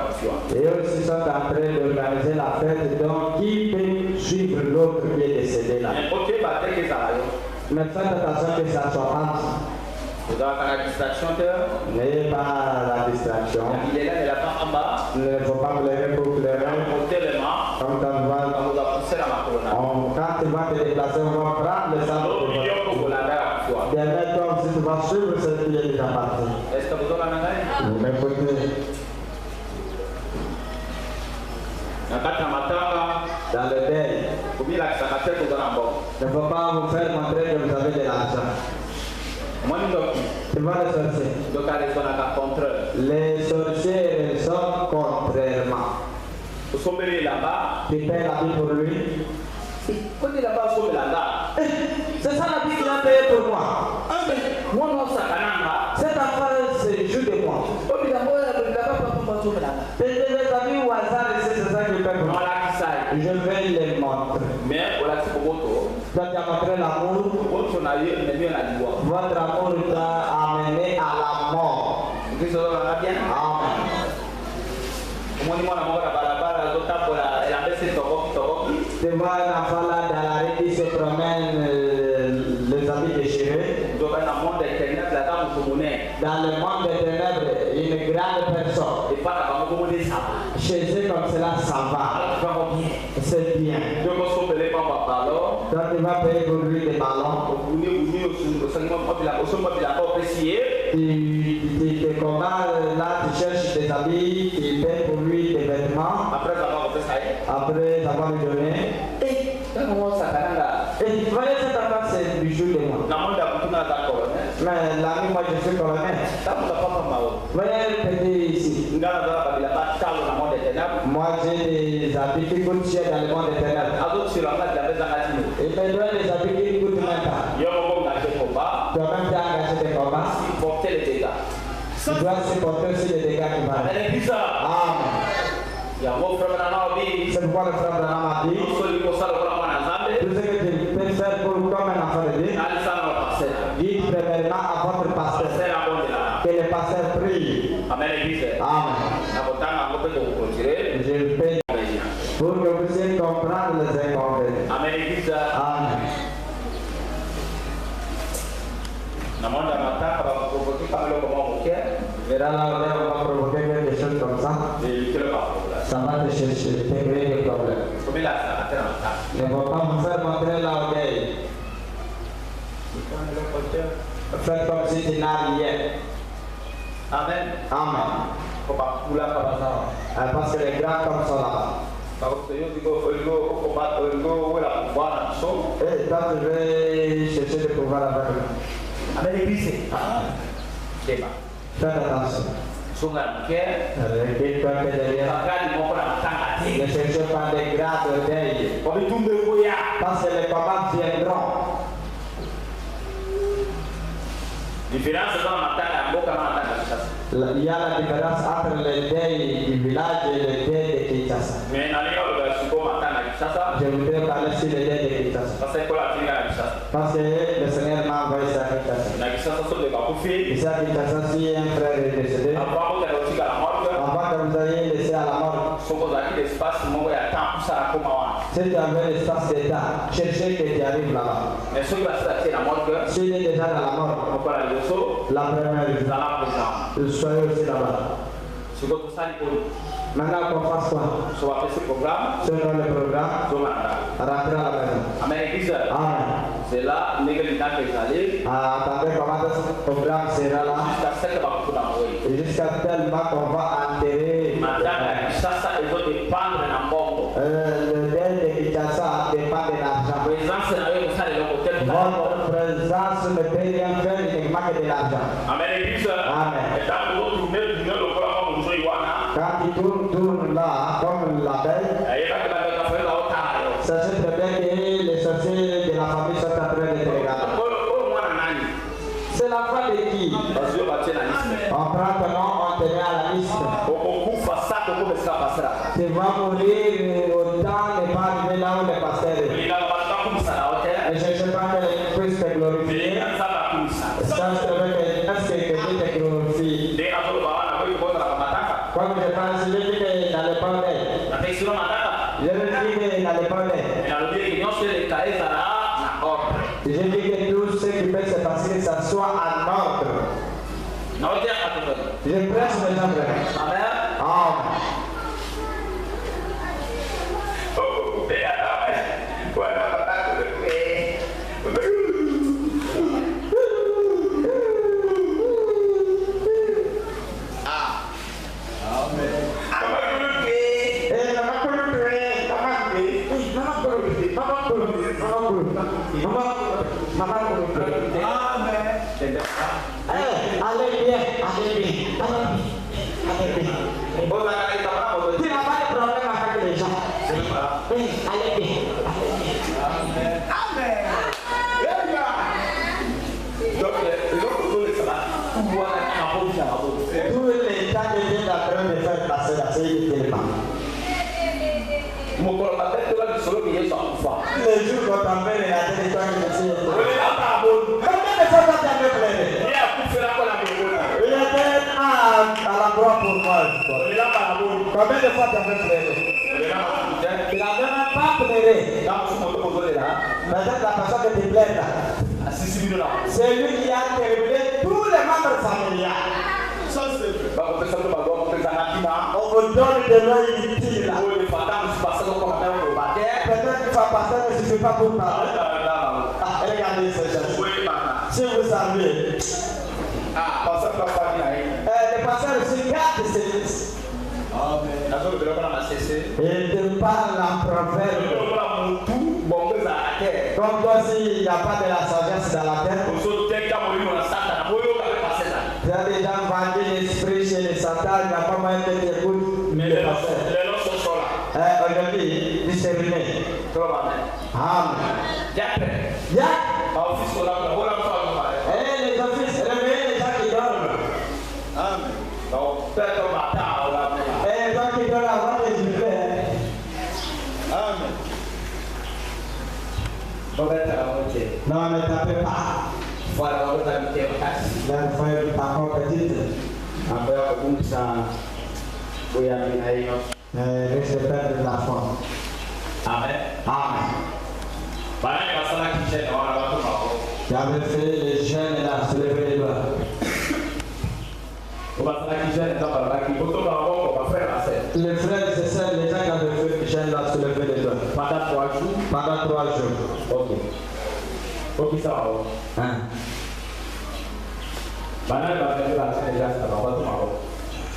Speaker 2: et eux aussi sont en train d'organiser la fête, donc qui peut suivre l'autre qui est décédé là.
Speaker 5: Ok, bah dès que ça va.
Speaker 2: Mais faites attention que ça soit pas,
Speaker 5: Vous avez la distraction de.
Speaker 2: n'ayez pas la distraction.
Speaker 5: Il est là, il attend en bas.
Speaker 2: Il ne faut pas pleurer pour pleurer.
Speaker 5: Monter les mains.
Speaker 2: Quand on va,
Speaker 5: On vous a poussé la macarona.
Speaker 2: quand tu vas te déplacer, on va prendre le sang
Speaker 5: Au
Speaker 2: de
Speaker 5: milieu,
Speaker 2: votre
Speaker 5: vous l'avez à toi.
Speaker 2: derrière toi, si tu vas suivre ce qui est déjà parti.
Speaker 5: Est-ce que vous avez la main?
Speaker 2: Vous m'écoutez. Dans le deuil, il ne faut pas vous faire montrer que vous avez de l'argent. Tu vois les sorciers. Les sorciers raisonnent contrairement. Tu paies la vie pour lui. C'est ça la vie qu'il a payé pour moi. Cette affaire, c'est juste de moi. Les amis au hasard ici, c'est ça que je fais pour moi. Je vais les montrer. Toi, tu as montré l'amour. Votre amour t'a amené à la mort. Amen. Tu vois un enfant là dans la rue qui se promène, les habits déchirés. Dans dans le monde des ténèbres, une grande personne.
Speaker 5: Et pas la banque de ça.
Speaker 2: Chez eux, comme cela, ça va. C'est bien.
Speaker 5: Donc, on se peut pas ballon.
Speaker 2: Donc, il va payer pour lui des ballons. Tu combats là, tu cherches des habits, tu payes pour lui des vêtements. Après avoir lui donné. Et tu voyez cette affaire, c'est du jour de moi. Mais l'ami, moi je suis colonel. Voyez petit ici. Moi j'ai des habits qui coûtent cher dans le monde des ténèbres. Et maintenant les habits qui coûtent même pas. Toi-même tu as engagé des combats. Tu dois supporter aussi les dégâts qui vont. Amen. C'est pourquoi le frère Branham a dit tout ce que tu peux faire pour comme un enfant de Dieu, dites premièrement à votre pasteur que le pasteur prie. Amen. Je prie pour que vous puissiez comprendre les inconvénients. Amen. Verra là, on va provoquer quelque chose comme ça. Ça va te chercher, te créer des problèmes. Ne va pas vous faire montrer l'orgueil. Faites comme si tu n'as rien. Amen. Parce que les grands comme sont là-bas. Et quand tu veux chercher le pouvoir avec lui. Faites attention. Regarde-toi que derrière. Ne cherchez pas des grades d'orgueil. Parce que les combats viendront. Il y a la différence entre les deuils du village et les deuils de Kinshasa. Je voudrais parler sur les deuils de Kinshasa. Parce que le Seigneur m'a envoyé ça à Kinshasa. Ici à Kinshasa, si un frère est décédé, avant que vous ayez laissé à la mort, si tu avais l'espace d'état, cherchez que tu arrives là-bas. S'il est déjà dans la mort, la première jour, soyez aussi là-bas. Maintenant qu'on fasse quoi? Selon le programme, rentrer à la maison. Amen.
Speaker 5: C'est là,
Speaker 2: attendez comment ce programme sera là. Jusqu'à tellement qu'on va enterrer. Le deuil de Kinshasa dépend de l'argent. Votre présence ne peut rien faire, il ne manque de l'argent. Amen. Quand il tourne là, comme l'abeille, sachez très bien que les sorciers de la famille sont en train de te regarder. C'est la foi de qui? On prend ton nom, on te met à la liste. Tu vas mourir, autant ne pas arriver là où le pasteur est. Ne cherche pas que puisse te glorifier. Sache très bien que Dieu te glorifie. Quand je parle, je dis que dans le pandé. Je dis que dans le pandé. Je dis que tout ce qui peut se passer, ça soit en ordre. Je presse les gens. Amen. Allez bien. Tu n'as pas de problème avec les gens. Allez bien. Amen. Tous les temps que Dieu est en train de faire passer la série de tellement. Les jours qu'on t'appelle et la télé, toi qui me sais. Combien de fois tu as pleuré? Il était à l'endroit pour moi. Combien de fois tu as pleuré? Il n'a même pas pleuré. Peut-être la personne que tu pleures là. C'est lui qui a terminé tous les membres chambre familiale.
Speaker 1: Ça c'est vrai.
Speaker 2: On vous donne de l'eau inutile. Peut-être qu'il va passer, mais je ne sais pas pour parler. Regardez ce geste. Si vous savez, le pasteur aussi garde ses listes. Il te parle en proverbe. Comme toi, s'il n'y a pas de la sagesse dans la terre, tu as déjà vendu l'esprit chez les Satan, il n'y a pas moyen que tu écoutes le pasteur. Aujourd'hui, discerner. Amen. Yeah. Les offices, réveillez les gens qui dorment.
Speaker 1: Amen.
Speaker 2: Les gens qui dorment avant les humains.
Speaker 1: Amen.
Speaker 2: Non, ne tapez pas. La feuille est encore petite. Laissez perdre la foi.
Speaker 5: Amen.
Speaker 2: Amen. J'avais fait les jeunes là, se lever les doigts. Les frères et sœurs, les gens qui avaient fait les jeunes là, se lever les doigts. Pendant 3 jours.
Speaker 5: Ok. Ok, ça va.
Speaker 2: Hein?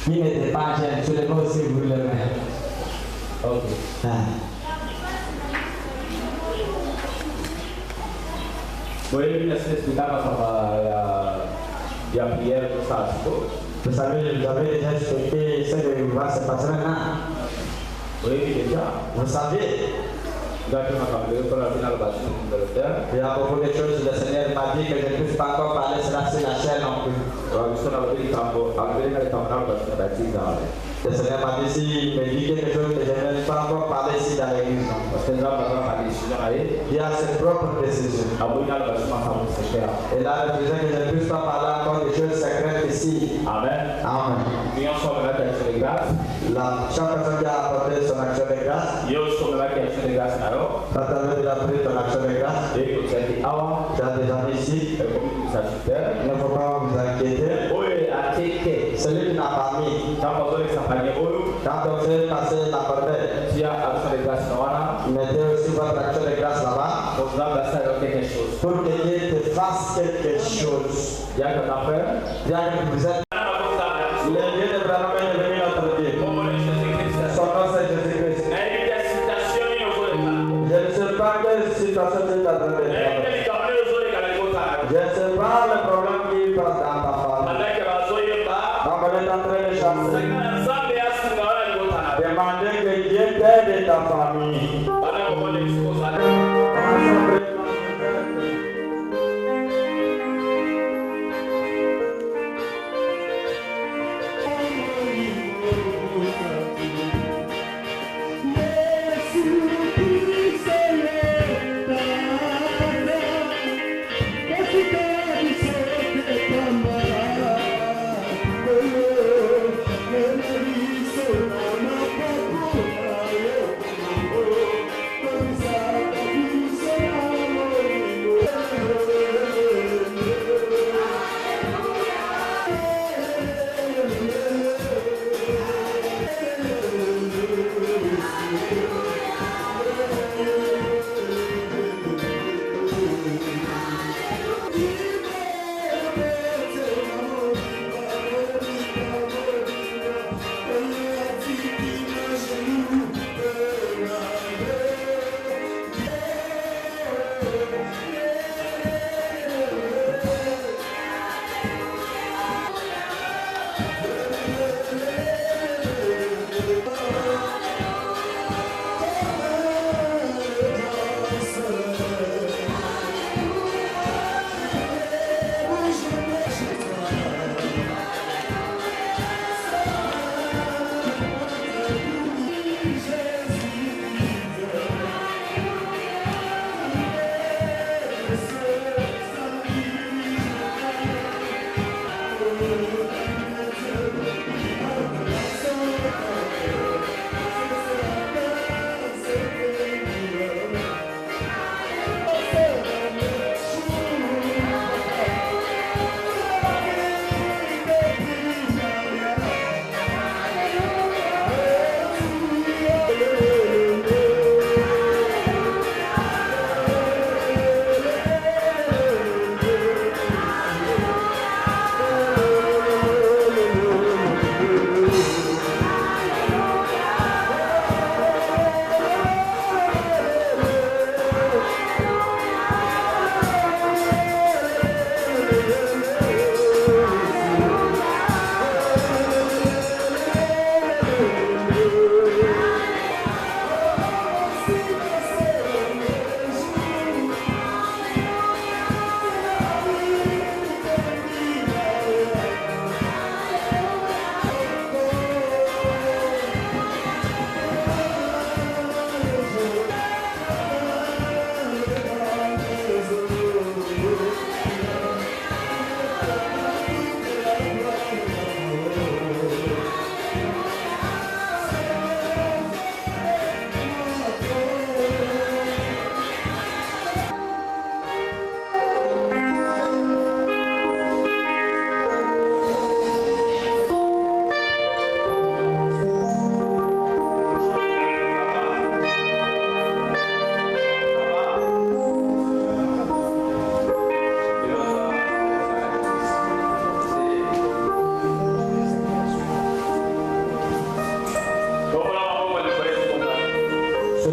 Speaker 2: Il n'était pas jeune, se levez aussi vous le mettez.
Speaker 5: Ok.
Speaker 2: Hein?
Speaker 5: Vous savez,
Speaker 2: vous avez déjà expliqué ce qui va se passer maintenant. Vous savez, il y a beaucoup de choses, le Seigneur m'a dit que je ne puisse pas encore parler cela sur la chaîne non plus. Le Seigneur m'a dit, s'il me dit quelque chose que je ne vais pas encore parler ici dans l'église. Il y a ses propres décisions. Et là, le président que je ne puisse pas parler encore des choses secrètes ici.
Speaker 5: Amen.
Speaker 2: Amen. Chaque personne qui a apporté son action de grâce, quand tu as déjà pris ton action de grâce, tu as déjà mis ici, il ne faut pas vous inquiéter. Celui qui n'a pas mis, quand on fait passer la corbeille, mettez aussi votre action de grâce là-bas pour que Dieu te fasse quelque chose. Bien que vous êtes le Dieu de Branham est devenu notre Dieu. Son nom c'est Jésus-Christ. Je ne sais pas quelle situation tu es en train de faire. Je ne sais pas le problème qui passe dans ta famille. On est en train de chanter. Demandez que Dieu t'aide ta famille.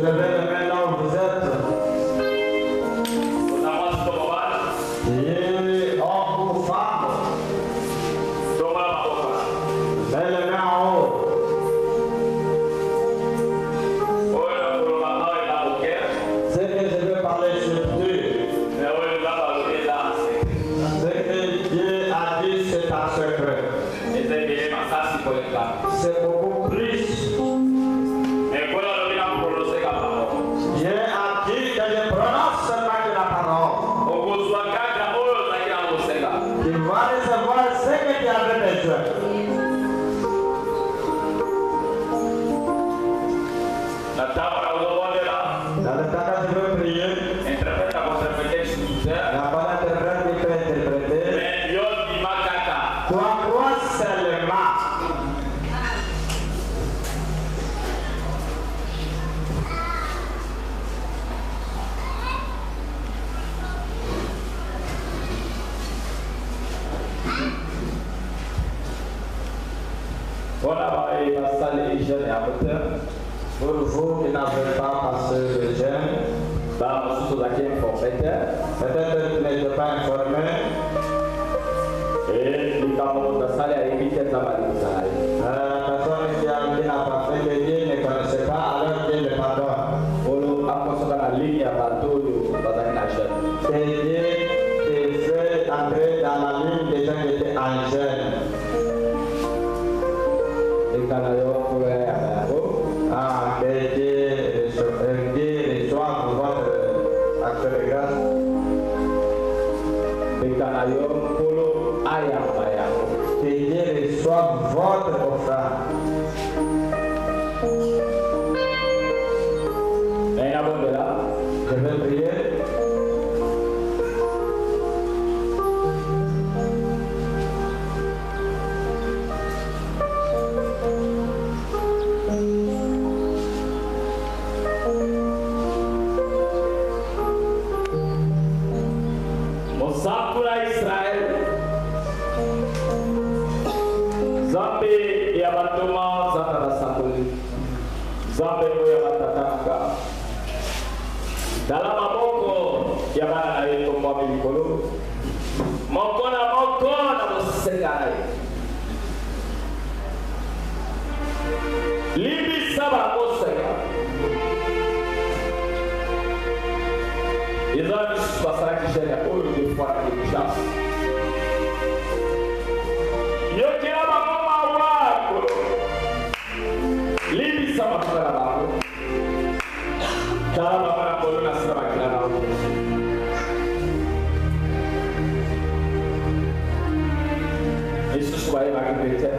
Speaker 2: levez les mains là où vous êtes. Et homme ou femme. Levez les mains en haut. Ce que je veux parler sur Dieu. Ce que Dieu a dit, c'est un secret. C'est beaucoup plus. Dieu a dit que je prononce seulement de la parole. Tu vas recevoir ce que tu avais besoin. Dans le temps que tu veux prier, la bonne interprète qui peut interpréter. Toi, crois seulement. Pour vous qui n'avez pas passé le jeûne, peut-être que tu n'étais pas informé. La personne qui n'a pas fait de Dieu ne connaissait pas, alors Dieu le pardonne. Et Dieu te fait entrer dans la ligne des gens qui étaient en jeûne. Ah, que Dieu reçoive votre acte de grâce. Que Dieu reçoive votre offrande. Je vais prier.
Speaker 5: Dalam maboko ya bana na yetu kwa mikolo moko na musengai libi saba musenga izami pasaki shega oyo de fois de chasse yoki aba mama wako libi saba kwa babo Dalam apa boleh nasib kita tahu. Yesus baik bagi kita.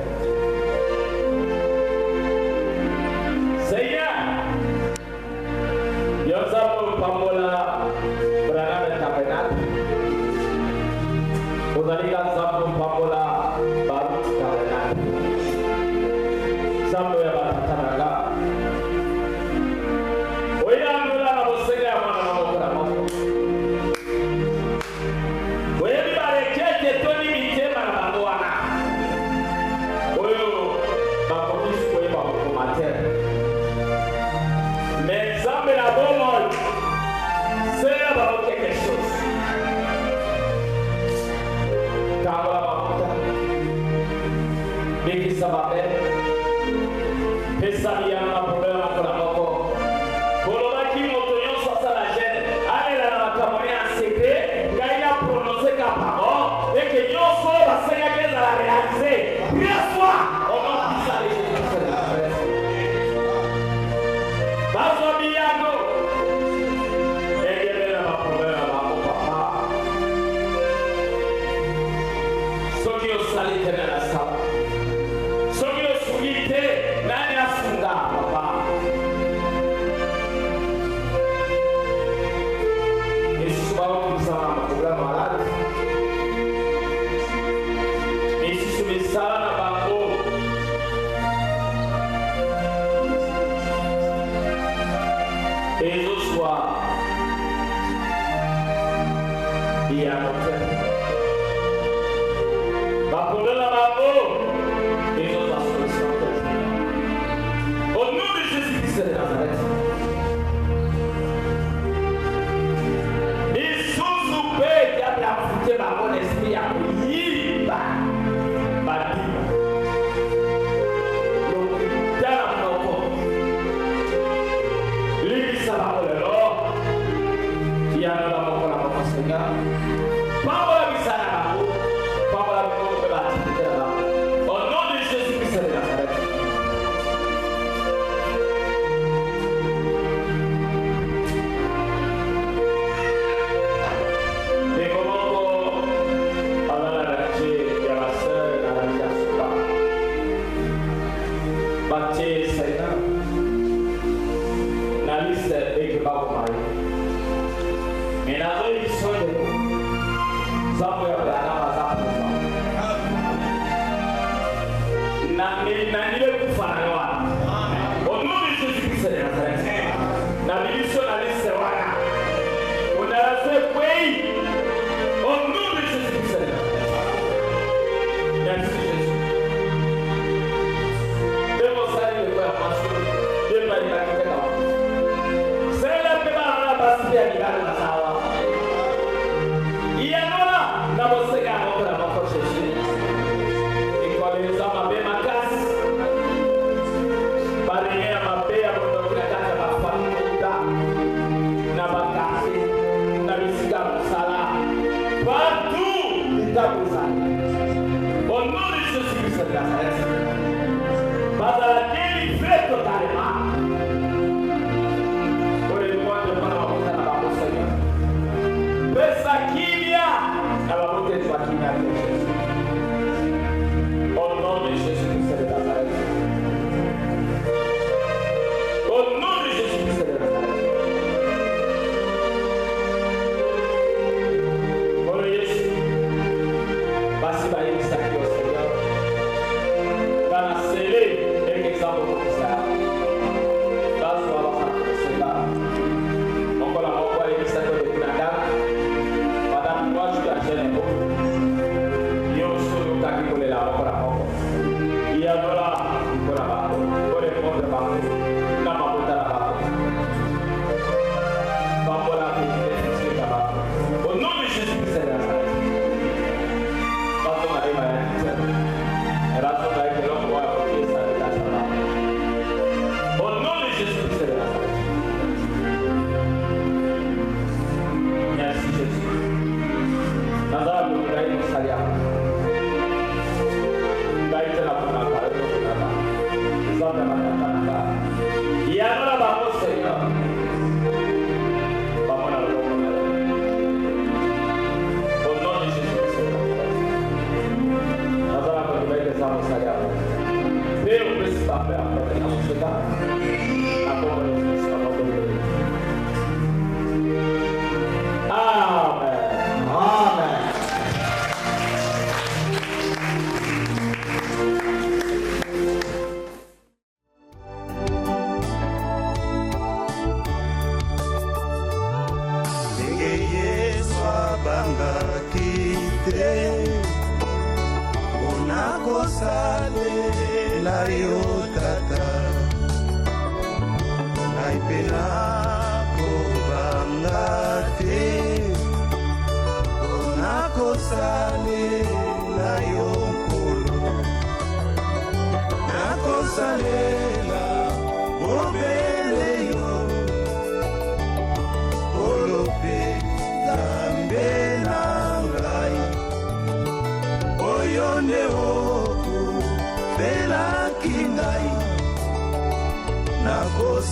Speaker 5: Saya yang sama pamula berada di kapenat. Udarikan sama pamula baru kapenat. Sama yang bertanaga. Bapak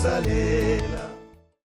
Speaker 1: Salela